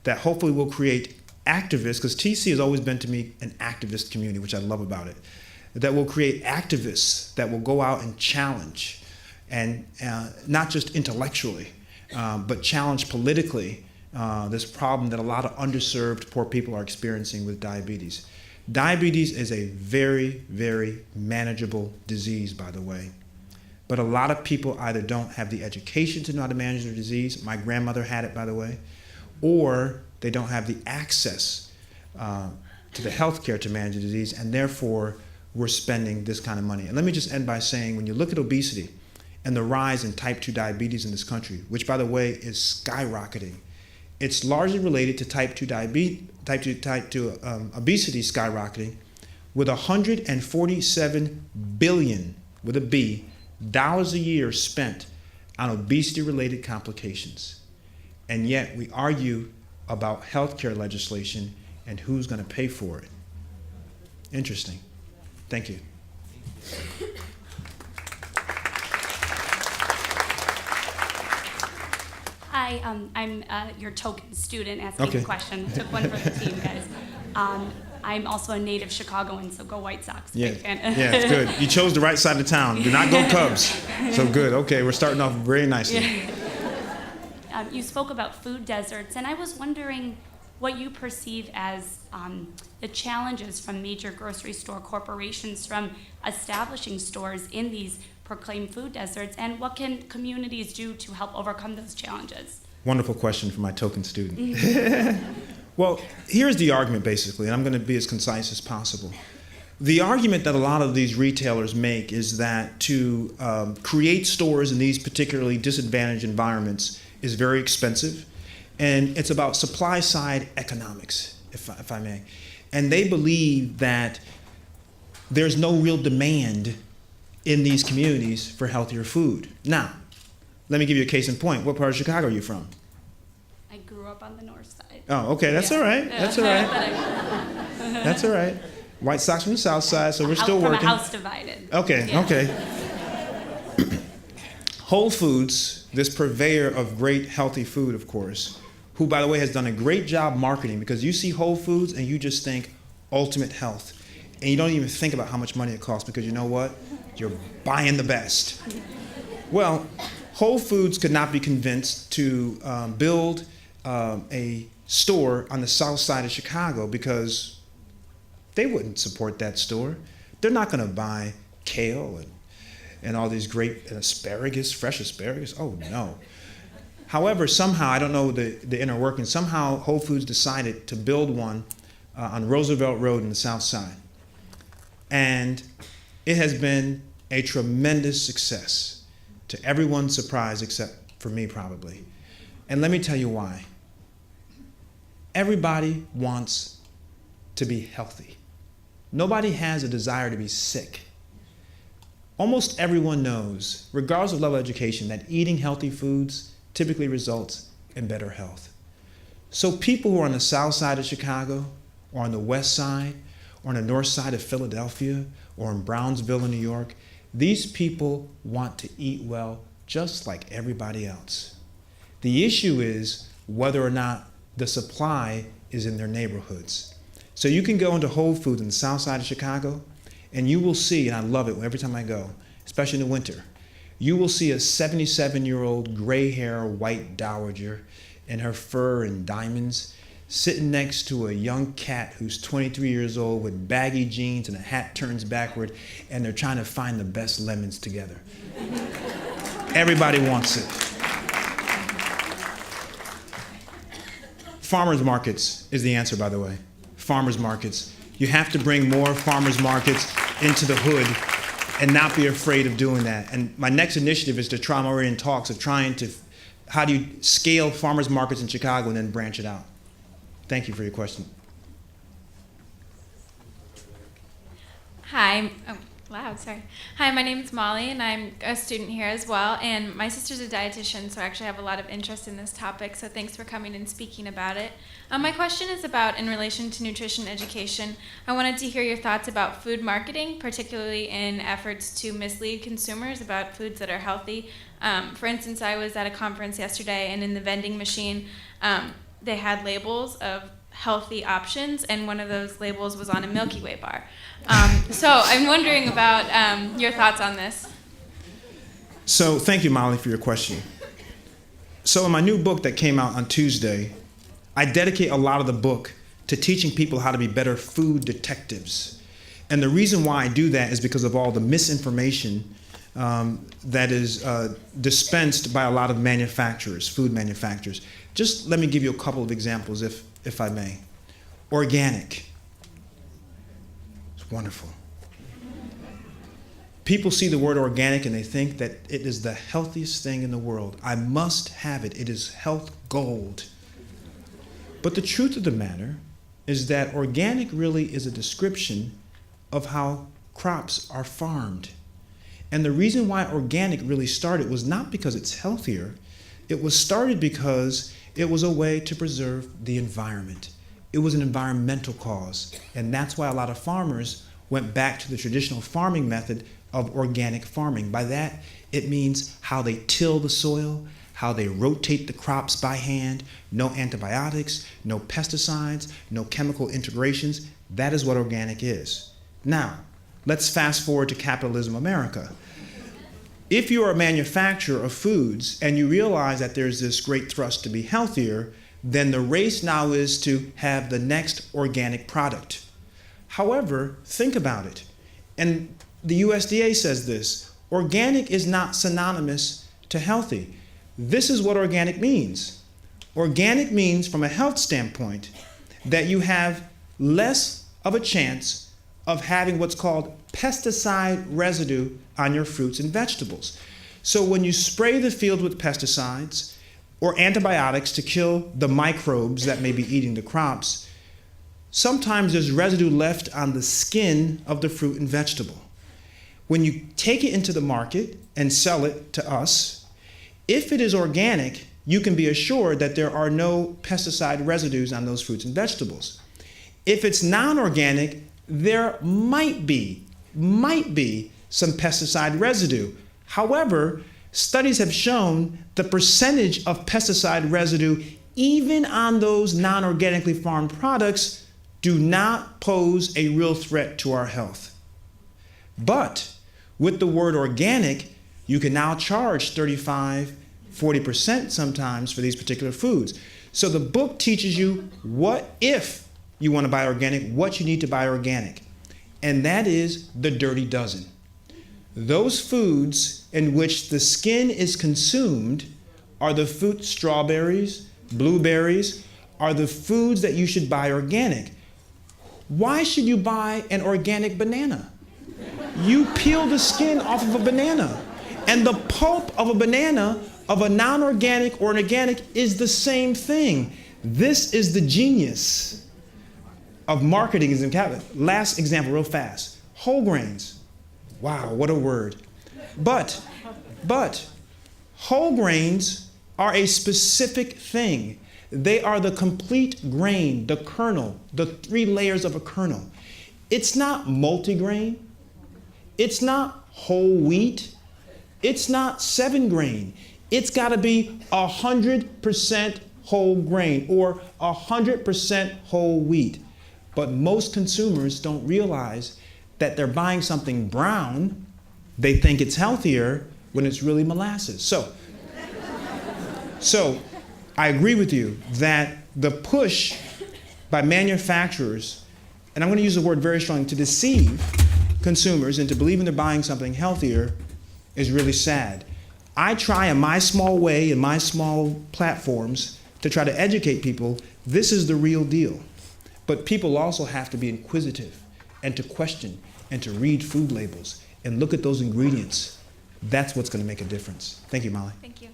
that hopefully will create activists, because TC has always been to me an activist community, which I love about it, that will create activists that will go out and challenge, and not just intellectually, but challenge politically this problem that a lot of underserved poor people are experiencing with diabetes. Diabetes is a very, very manageable disease, by the way. But a lot of people either don't have the education to know how to manage their disease, my grandmother had it, by the way, or they don't have the access to the health care to manage the disease, and therefore we're spending this kind of money. And let me just end by saying, when you look at obesity and the rise in type 2 diabetes in this country, which by the way is skyrocketing, it's largely related to type 2 obesity skyrocketing, with $147 billion, with a B, dollars a year spent on obesity-related complications. And yet we argue about healthcare legislation and who's going to pay for it. Interesting. Thank you. Hi, I'm your token student asking a question. I took one for the team, guys. I'm also a native Chicagoan, so go White Sox. Yeah, yeah, it's good. You chose the right side of town. Do not go Cubs. So good. Okay, we're starting off very nicely. Yeah. You spoke about food deserts, and I was wondering what you perceive as the challenges from major grocery store corporations from establishing stores in these proclaimed food deserts, and what can communities do to help overcome those challenges? Wonderful question for my token student. Well, here's the argument, basically, and I'm going to be as concise as possible. The argument that a lot of these retailers make is that to create stores in these particularly disadvantaged environments is very expensive, and it's about supply-side economics, if I may. And they believe that there's no real demand in these communities for healthier food. Now, let me give you a case in point. What part of Chicago are you from? I grew up on the north side. Oh, okay, that's all right. That's all right. That's all right. White Sox from the south side, so we're still working. From a house divided. Okay, Yeah. okay. Whole Foods, this purveyor of great healthy food, of course, who, by the way, has done a great job marketing, because you see Whole Foods and you just think ultimate health. And you don't even think about how much money it costs, because you know what? You're buying the best. Well, Whole Foods could not be convinced to build a store on the south side of Chicago, because they wouldn't support that store. They're not going to buy kale and all these great asparagus, fresh asparagus. Oh, no. However, somehow, I don't know the inner workings, somehow Whole Foods decided to build one on Roosevelt Road in the south side. And it has been a tremendous success, to everyone's surprise except for me, probably. And let me tell you why. Everybody wants to be healthy. Nobody has a desire to be sick. Almost everyone knows, regardless of level of education, that eating healthy foods typically results in better health. So people who are on the south side of Chicago, or on the west side, or on the north side of Philadelphia, or in Brownsville in New York, these people want to eat well just like everybody else. The issue is whether or not the supply is in their neighborhoods. So you can go into Whole Foods in the south side of Chicago, and you will see, and I love it every time I go, especially in the winter, you will see a 77-year-old gray hair white dowager in her fur and diamonds sitting next to a young cat who's 23 years old with baggy jeans and a hat turns backward, and they're trying to find the best lemons together. Everybody wants it. Farmers markets is the answer, by the way. Farmers markets. You have to bring more farmers markets into the hood and not be afraid of doing that. And my next initiative is to try, I'm already in talks of trying to, how do you scale farmers markets in Chicago and then branch it out? Thank you for your question. Hi. Oh, loud, sorry. Hi, my name is Molly, and I'm a student here as well. And my sister's a dietitian, so I actually have a lot of interest in this topic, so thanks for coming and speaking about it. My question is about, in relation to nutrition education, I wanted to hear your thoughts about food marketing, particularly in efforts to mislead consumers about foods that are healthy. For instance, I was at a conference yesterday, and in the vending machine, they had labels of healthy options, and one of those labels was on a Milky Way bar. So I'm wondering about your thoughts on this. So thank you, Molly, for your question. So in my new book that came out on Tuesday, I dedicate a lot of the book to teaching people how to be better food detectives. And the reason why I do that is because of all the misinformation that is dispensed by a lot of manufacturers, food manufacturers. Just let me give you a couple of examples, if I may. Organic. It's wonderful. People see the word organic and they think that it is the healthiest thing in the world. I must have it. It is health gold. But the truth of the matter is that organic really is a description of how crops are farmed. And the reason why organic really started was not because it's healthier. It was started because it was a way to preserve the environment. It was an environmental cause. And that's why a lot of farmers went back to the traditional farming method of organic farming. By that, it means how they till the soil, how they rotate the crops by hand, no antibiotics, no pesticides, no chemical integrations. That is what organic is. Now, let's fast forward to capitalism America. If you are a manufacturer of foods and you realize that there's this great thrust to be healthier, then the race now is to have the next organic product. However, think about it. And the USDA says this, organic is not synonymous to healthy. This is what organic means. Organic means, from a health standpoint, that you have less of a chance of having what's called pesticide residue on your fruits and vegetables. So when you spray the field with pesticides or antibiotics to kill the microbes that may be eating the crops, sometimes there's residue left on the skin of the fruit and vegetable. When you take it into the market and sell it to us, if it is organic, you can be assured that there are no pesticide residues on those fruits and vegetables. If it's non-organic, there might be some pesticide residue. However, studies have shown the percentage of pesticide residue, even on those non-organically farmed products, do not pose a real threat to our health. But with the word organic, you can now charge 35, 40% sometimes for these particular foods. So the book teaches you what if you want to buy organic, what you need to buy organic. And that is the dirty dozen. Those foods in which the skin is consumed are the fruit, strawberries, blueberries, are the foods that you should buy organic. Why should you buy an organic banana? You peel the skin off of a banana, and the pulp of a banana, of a non-organic or an organic, is the same thing. This is the genius of marketing. Last example, real fast. Whole grains. Wow, what a word. But whole grains are a specific thing. They are the complete grain, the kernel, the 3 layers of a kernel. It's not multigrain. It's not whole wheat. It's not 7 grain. It's got to be 100% whole grain or 100% whole wheat. But most consumers don't realize that they're buying something brown. They think it's healthier when it's really molasses. So I agree with you that the push by manufacturers, and I'm going to use the word very strongly, to deceive consumers into believing they're buying something healthier is really sad. I try in my small way, in my small platforms, to try to educate people, this is the real deal. But people also have to be inquisitive and to question and to read food labels and look at those ingredients. That's what's going to make a difference. Thank you, Molly. Thank you.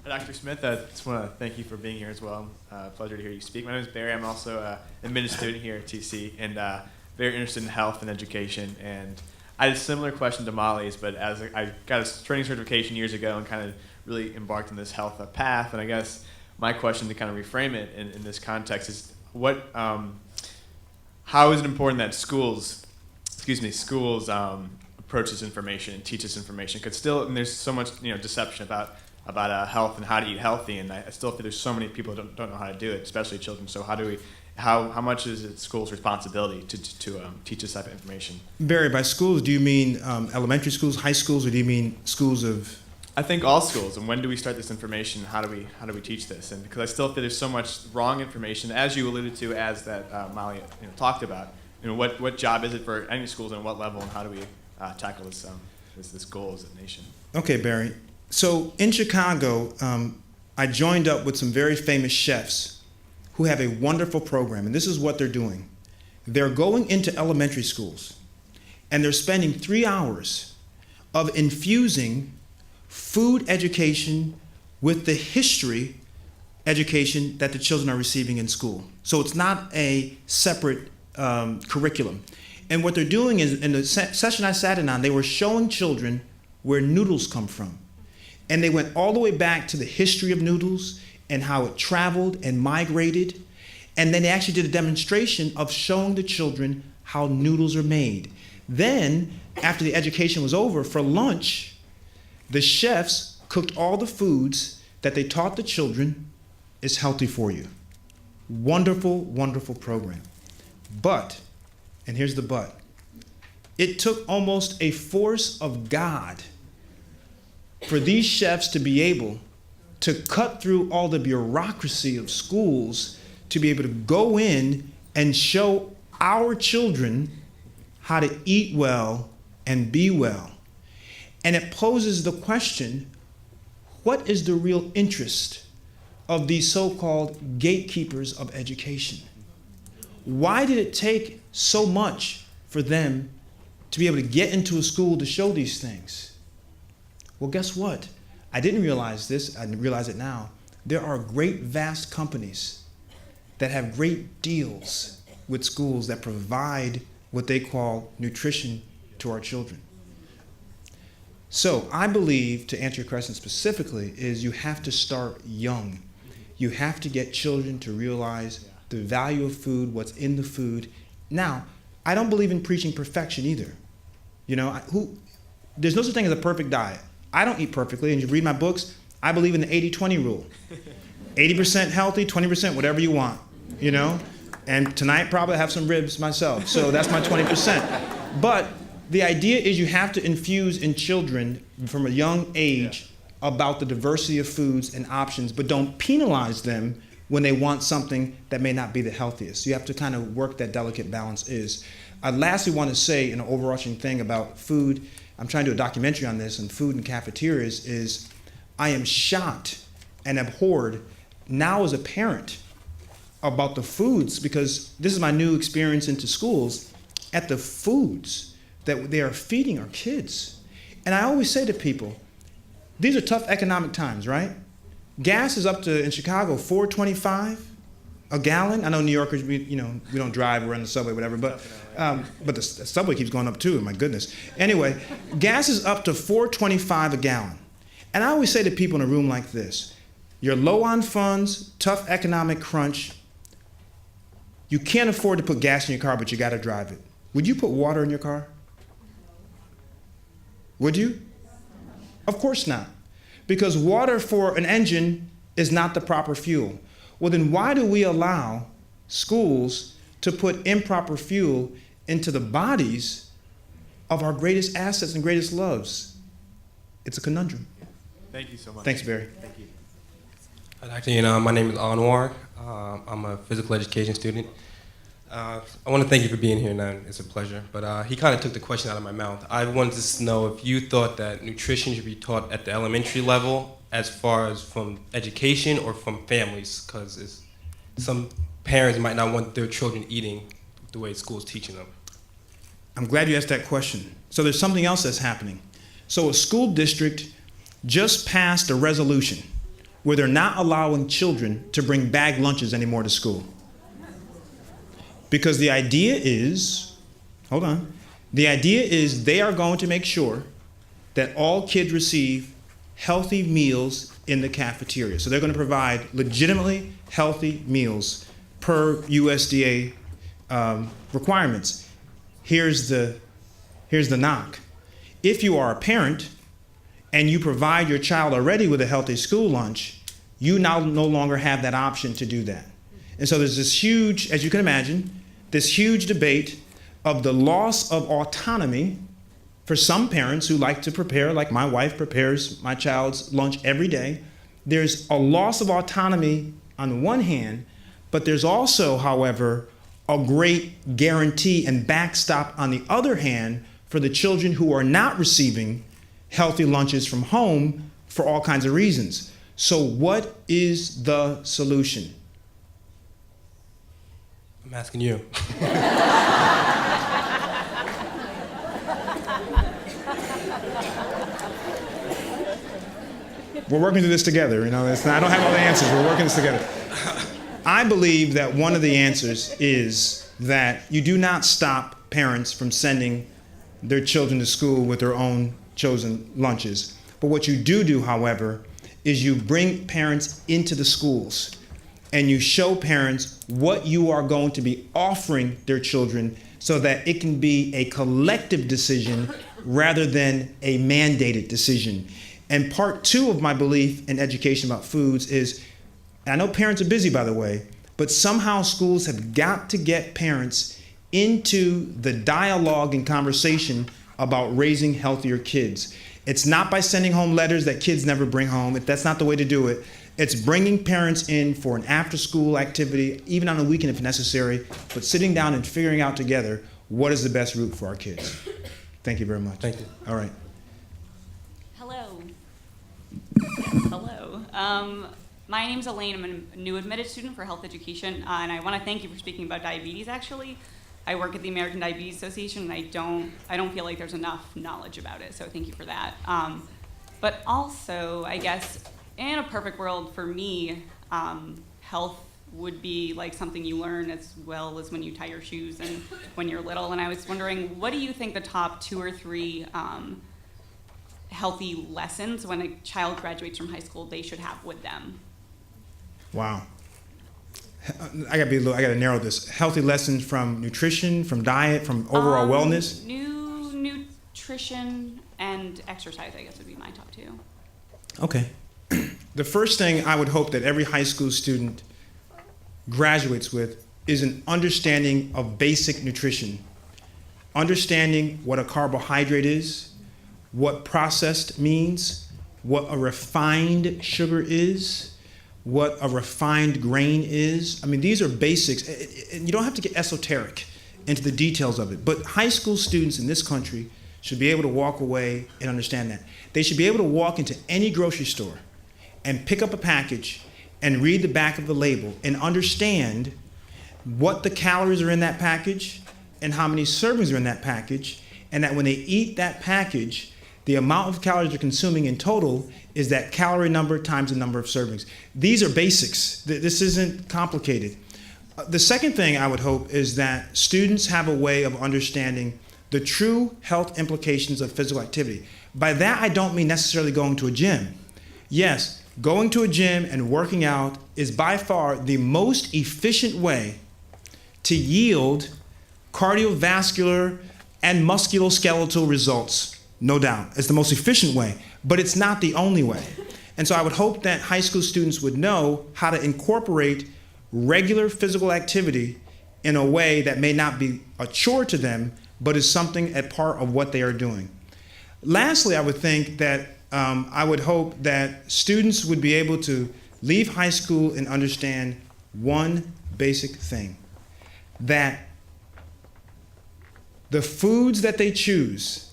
Dr. Smith, I just want to thank you for being here as well. Pleasure to hear you speak. My name is Barry. I'm also an admitted student here at TC and very interested in health and education. And I had a similar question to Molly's, but as I got a training certification years ago and kind of really embarked on this health path, and I guess my question to kind of reframe it in this context is how is it important that schools approach this information and teach this information? Because still, and there's so much deception about health and how to eat healthy, and I still feel there's so many people who don't know how to do it, especially children. So how much is it schools' responsibility to teach this type of information? Barry, by schools, do you mean elementary schools, high schools, or do you mean schools of? I think all schools. And when do we start this information? How do we teach this? And because I still feel there's so much wrong information, as you alluded to, as that Molly talked about. What job is it for any schools and what level, and how do we tackle this goal as a nation? Okay, Barry. So in Chicago, I joined up with some very famous chefs who have a wonderful program, and this is what they're doing. They're going into elementary schools, and they're spending 3 hours of infusing food education with the history education that the children are receiving in school. So it's not a separate curriculum. And what they're doing is, in the session I sat in on, they were showing children where noodles come from. And they went all the way back to the history of noodles and how it traveled and migrated. And then they actually did a demonstration of showing the children how noodles are made. Then, after the education was over, for lunch, the chefs cooked all the foods that they taught the children is healthy for you. Wonderful, wonderful program. But, and here's the but, it took almost a force of God for these chefs to be able to cut through all the bureaucracy of schools to be able to go in and show our children how to eat well and be well. And it poses the question, what is the real interest of these so-called gatekeepers of education? Why did it take so much for them to be able to get into a school to show these things? Well, guess what? I didn't realize this, I realize it now. There are great, vast companies that have great deals with schools that provide what they call nutrition to our children. So I believe, to answer your question specifically, is you have to start young. You have to get children to realize the value of food, what's in the food. Now, I don't believe in preaching perfection either. There's no such thing as a perfect diet. I don't eat perfectly, and you read my books, I believe in the 80-20 rule. 80% healthy, 20% whatever you want, you know? And tonight probably have some ribs myself, so that's my 20%. But the idea is you have to infuse in children from a young age about the diversity of foods and options, but don't penalize them when they want something that may not be the healthiest. You have to kind of work that delicate balance is. I lastly want to say an overarching thing about food. I'm trying to do a documentary on this, and food in cafeterias is I am shocked and abhorred now as a parent about the foods, because this is my new experience into schools, at the foods that they are feeding our kids. And I always say to people, these are tough economic times, right? Gas is up to, in Chicago, $4.25 a gallon. I know New Yorkers, we don't drive, we're in the subway, whatever, but the subway keeps going up too, my goodness. Anyway, gas is up to $4.25 a gallon. And I always say to people in a room like this, you're low on funds, tough economic crunch, you can't afford to put gas in your car, but you gotta drive it. Would you put water in your car? Would you? Of course not. Because water for an engine is not the proper fuel. Well, then why do we allow schools to put improper fuel into the bodies of our greatest assets and greatest loves? It's a conundrum. Thank you so much. Thanks, Barry. Thank you. Actually, my name is Anwar. I'm a physical education student. I want to thank you for being here, and it's a pleasure. But he kind of took the question out of my mouth. I wanted to know if you thought that nutrition should be taught at the elementary level as far as from education or from families, because some parents might not want their children eating the way school's teaching them. I'm glad you asked that question. So there's something else that's happening. So a school district just passed a resolution where they're not allowing children to bring bag lunches anymore to school. Because the idea is, the idea is they are going to make sure that all kids receive healthy meals in the cafeteria. So they're going to provide legitimately healthy meals per USDA requirements. Here's the knock. If you are a parent and you provide your child already with a healthy school lunch, you now no longer have that option to do that. And so there's this huge, as you can imagine, this huge debate of the loss of autonomy for some parents who like to prepare, like my wife prepares my child's lunch every day. There's a loss of autonomy on the one hand, but there's also, however, a great guarantee and backstop on the other hand for the children who are not receiving healthy lunches from home for all kinds of reasons. So what is the solution? I'm asking you. We're working through this together. I don't have all the answers. We're working this together. I believe that one of the answers is that you do not stop parents from sending their children to school with their own chosen lunches. But what you do, however, is you bring parents into the schools and you show parents what you are going to be offering their children so that it can be a collective decision rather than a mandated decision. And part two of my belief in education about foods is, and I know parents are busy, by the way, but somehow schools have got to get parents into the dialogue and conversation about raising healthier kids. It's not by sending home letters that kids never bring home. That's not the way to do it. It's bringing parents in for an after-school activity, even on a weekend if necessary, but sitting down and figuring out together what is the best route for our kids. Thank you very much. Thank you. All right. Hello. Hello. My name's Elaine. I'm a new admitted student for health education, and I want to thank you for speaking about diabetes, actually. I work at the American Diabetes Association, and I don't feel like there's enough knowledge about it, so thank you for that. But also, I guess, in a perfect world for me, health would be like something you learn as well as when you tie your shoes and when you're little. And I was wondering, what do you think the top 2 or 3 healthy lessons when a child graduates from high school they should have with them? Wow. I gotta narrow this. Healthy lessons from nutrition, from diet, from overall wellness? Nutrition, and exercise, I guess, would be my top two. Okay. The first thing I would hope that every high school student graduates with is an understanding of basic nutrition. Understanding what a carbohydrate is, what processed means, what a refined sugar is, what a refined grain is. I mean, these are basics, and you don't have to get esoteric into the details of it, but high school students in this country should be able to walk away and understand that. They should be able to walk into any grocery store and pick up a package and read the back of the label and understand what the calories are in that package and how many servings are in that package, and that when they eat that package, the amount of calories they're consuming in total is that calorie number times the number of servings. These are basics. This isn't complicated. The second thing I would hope is that students have a way of understanding the true health implications of physical activity. By that, I don't mean necessarily going to a gym. Yes, going to a gym and working out is by far the most efficient way to yield cardiovascular and musculoskeletal results, no doubt. It's the most efficient way, but it's not the only way. And so I would hope that high school students would know how to incorporate regular physical activity in a way that may not be a chore to them, but is something a part of what they are doing. Lastly, I would think that I would hope that students would be able to leave high school and understand one basic thing, that the foods that they choose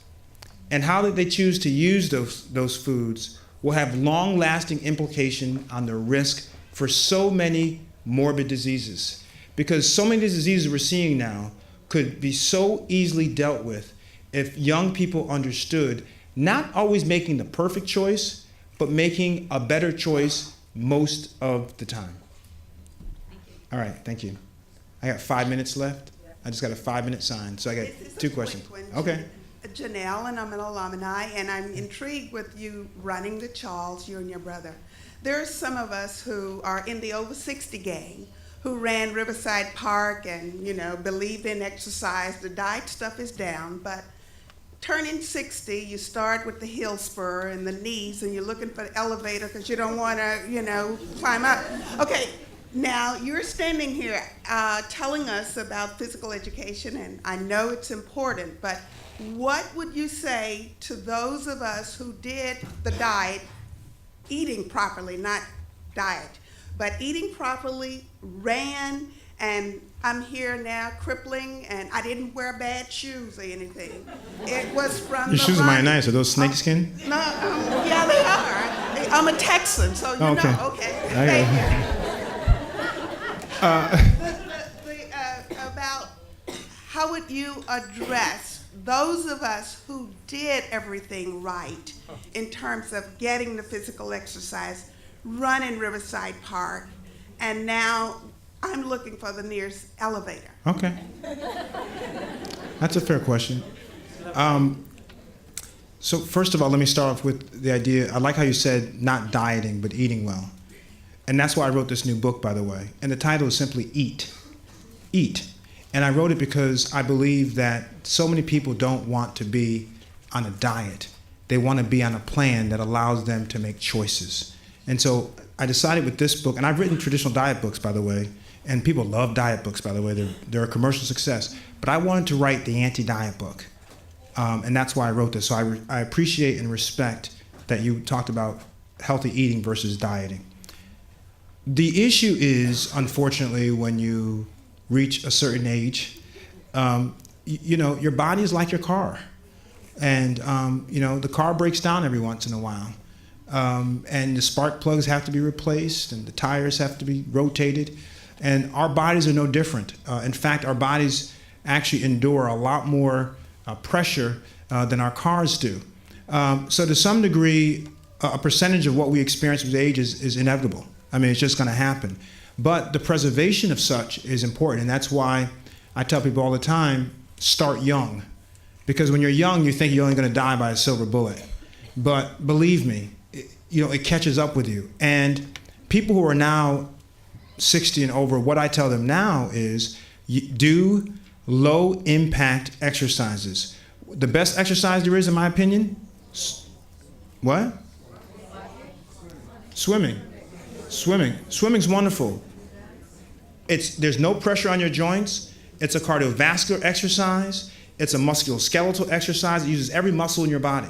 and how that they choose to use those foods will have long-lasting implication on the risk for so many morbid diseases. Because so many of these diseases we're seeing now could be so easily dealt with if young people understood not always making the perfect choice, but making a better choice most of the time. All right, thank you. I got 5 minutes left. I just got a 5-minute sign, so I got two questions. Okay. Janelle, and I'm an alumni, and I'm intrigued with you running the Charles, you and your brother. There are some of us who are in the over 60 gang who ran Riverside Park and, believe in exercise. The diet stuff is down, but turning 60, you start with the heel spur and the knees, and you're looking for the elevator because you don't want to, climb up. Okay, now you're standing here telling us about physical education, and I know it's important, but what would you say to those of us who did the diet, eating properly, not diet, but eating properly, ran, and I'm here now crippling, and I didn't wear bad shoes or anything. It was from Your shoes are mighty nice. Are those snakeskin? No, yeah, they are. I'm a Texan, so you okay. know. Okay, thank you. About how would you address those of us who did everything right in terms of getting the physical exercise, running Riverside Park, and now I'm looking for the nearest elevator? Okay. That's a fair question. So first of all, let me start off with the idea, I like how you said not dieting, but eating well. And that's why I wrote this new book, by the way. And the title is simply Eat. Eat. And I wrote it because I believe that so many people don't want to be on a diet. They want to be on a plan that allows them to make choices. And so I decided with this book, and I've written traditional diet books, by the way, and people love diet books, by the way. They're a commercial success. But I wanted to write the anti-diet book. And that's why I wrote this. So I appreciate and respect that you talked about healthy eating versus dieting. The issue is, unfortunately, when you reach a certain age, your body is like your car. And, the car breaks down every once in a while. And the spark plugs have to be replaced, and the tires have to be rotated. And our bodies are no different. In fact, our bodies actually endure a lot more pressure than our cars do. So to some degree, a percentage of what we experience with age is inevitable. I mean, it's just going to happen. But the preservation of such is important, and that's why I tell people all the time, start young. Because when you're young, you think you're only going to die by a silver bullet. But believe me, it catches up with you. And people who are now 60 and over, what I tell them now is do low-impact exercises. The best exercise there is, in my opinion, What? Swimming. Swimming's wonderful. There's no pressure on your joints. It's a cardiovascular exercise. It's a musculoskeletal exercise. It uses every muscle in your body.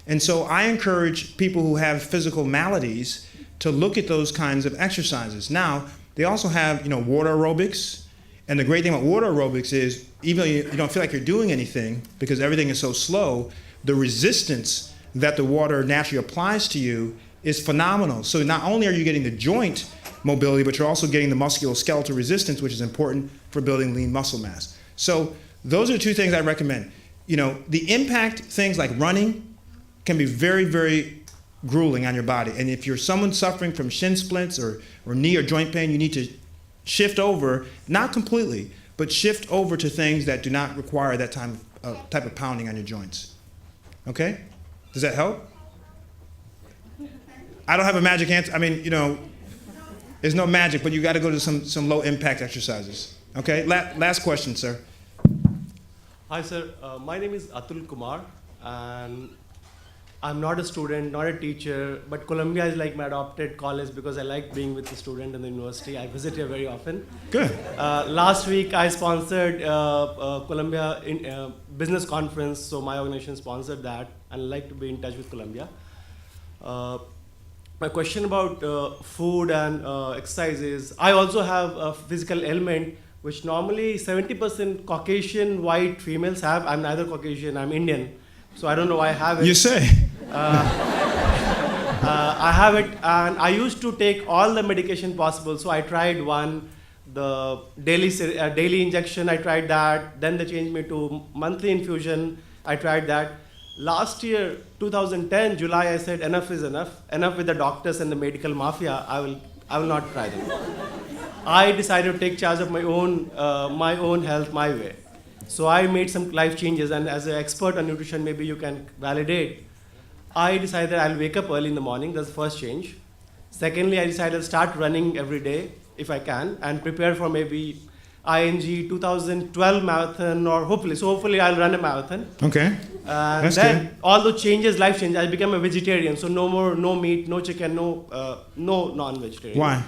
And so I encourage people who have physical maladies to look at those kinds of exercises. Now, they also have, water aerobics. And the great thing about water aerobics is, even though you don't feel like you're doing anything because everything is so slow, the resistance that the water naturally applies to you is phenomenal. So not only are you getting the joint mobility, but you're also getting the musculoskeletal resistance, which is important for building lean muscle mass. So those are two things I recommend. The impact, things like running, can be very, very grueling on your body. And if you're someone suffering from shin splints or knee or joint pain, you need to shift over, not completely, but shift over to things that do not require that type of pounding on your joints. Okay? Does that help? I don't have a magic answer. I mean, there's no magic, but you got to go to some low impact exercises. Okay? Last question, sir. Hi, sir. My name is Atul Kumar, and I'm not a student, not a teacher, but Columbia is like my adopted college because I like being with the student in the university. I visit here very often. Good. Last week, I sponsored Columbia business conference, so my organization sponsored that, and I like to be in touch with Columbia. My question about food and exercise is, I also have a physical ailment, which normally 70% Caucasian white females have. I'm neither Caucasian, I'm Indian. So I don't know why I have it. You say. I have it, and I used to take all the medication possible. So I tried the daily injection, I tried that. Then they changed me to monthly infusion. I tried that. Last year, 2010, July, I said enough is enough. Enough with the doctors and the medical mafia. I will not try them. I decided to take charge of my own health my way. So I made some life changes, and as an expert on nutrition, maybe you can validate. I decided I'll wake up early in the morning. That's the first change. Secondly, I decided to start running every day, if I can, and prepare for maybe ING 2012 marathon, or hopefully I'll run a marathon. Okay. That's then good. all the changes, life changes, I became a vegetarian. So no meat, no chicken, no non-vegetarian. Why?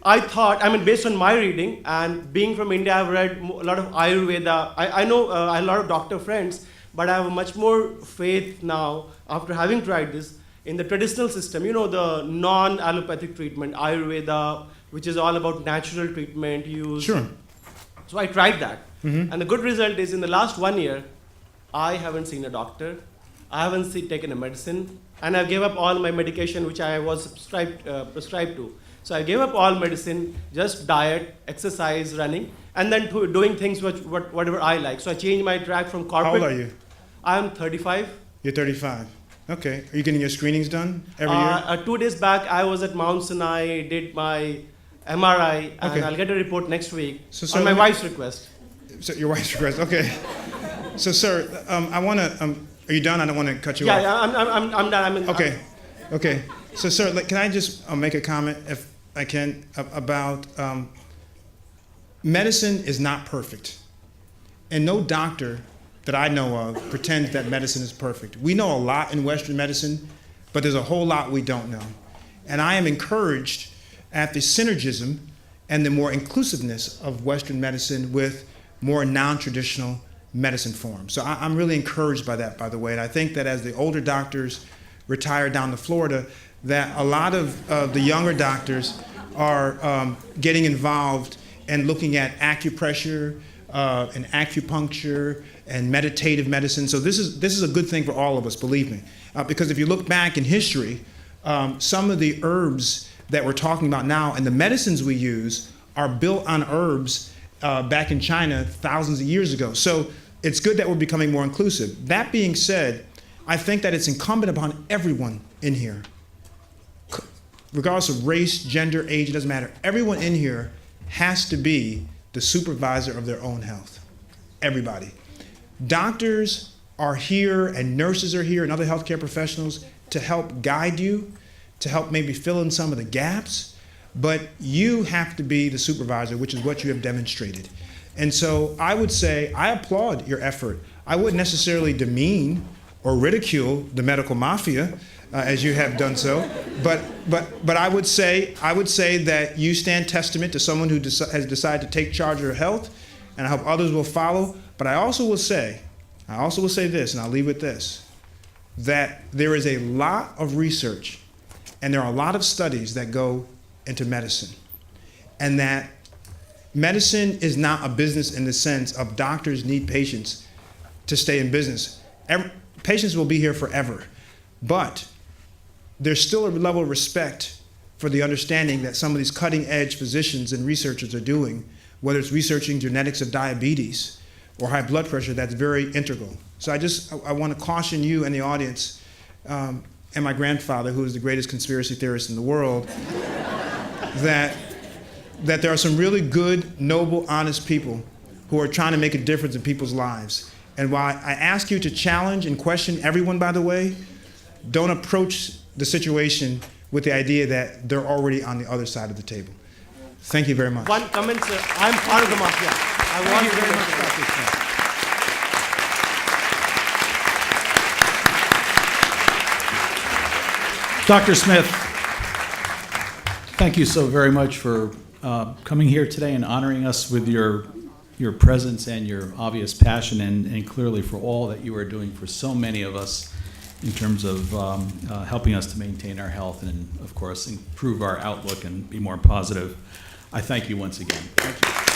I thought, based on my reading and being from India, I've read a lot of Ayurveda. I know a lot of doctor friends, but I have much more faith now after having tried this in the traditional system. The non-allopathic treatment, Ayurveda, which is all about natural treatment used. Sure. So I tried that. Mm-hmm. And the good result is in the last 1 year, I haven't seen a doctor. I haven't taken a medicine. And I gave up all my medication, which I was prescribed to. So I gave up all medicine, just diet, exercise, running, and then doing things whatever I like. So I changed my track from corporate. How old are you? I'm 35. You're 35. Okay. Are you getting your screenings done every year? 2 days back, I was at Mount Sinai, did my MRI, and Okay. I'll get a report next week So on my wife's request. So your wife's request. Okay. So, sir, I want to. Are you done? I don't want to cut you off. Yeah, I'm done. Okay. So, sir, can I just make a comment, if I can, about medicine is not perfect. And no doctor that I know of pretends that medicine is perfect. We know a lot in Western medicine, but there's a whole lot we don't know. And I am encouraged at the synergism and the more inclusiveness of Western medicine with more non-traditional medicine forms. So I'm really encouraged by that, by the way. And I think that as the older doctors retire down to Florida, that a lot of the younger doctors are getting involved and looking at acupressure and acupuncture and meditative medicine. So this is a good thing for all of us, believe me. Because if you look back in history, some of the herbs that we're talking about now and the medicines we use are built on herbs back in China thousands of years ago. So it's good that we're becoming more inclusive. That being said, I think that it's incumbent upon everyone in here, regardless of race, gender, age, it doesn't matter. Everyone in here has to be the supervisor of their own health. Everybody. Doctors are here and nurses are here and other healthcare professionals to help guide you, to help maybe fill in some of the gaps, but you have to be the supervisor, which is what you have demonstrated. And so I would say I applaud your effort. I wouldn't necessarily demean or ridicule the medical mafia, as you have done so. But I would say that you stand testament to someone who has decided to take charge of your health, and I hope others will follow. But I also will say this, and I'll leave with this, that there is a lot of research and there are a lot of studies that go into medicine, and that medicine is not a business in the sense of doctors need patients to stay in business. Patients will be here forever, but there's still a level of respect for the understanding that some of these cutting-edge physicians and researchers are doing, whether it's researching genetics of diabetes or high blood pressure. That's very integral. So I want to caution you and the audience, and my grandfather, who is the greatest conspiracy theorist in the world, that there are some really good, noble, honest people who are trying to make a difference in people's lives. And while I ask you to challenge and question everyone, by the way, don't approach the situation with the idea that they're already on the other side of the table. Thank you very much. One comment, sir. I'm part of the mafia. I want very much Dr. Smith, thank you so very much for coming here today and honoring us with your presence and your obvious passion, and clearly for all that you are doing for so many of us in terms of helping us to maintain our health and, of course, improve our outlook and be more positive. I thank you once again. Thank you.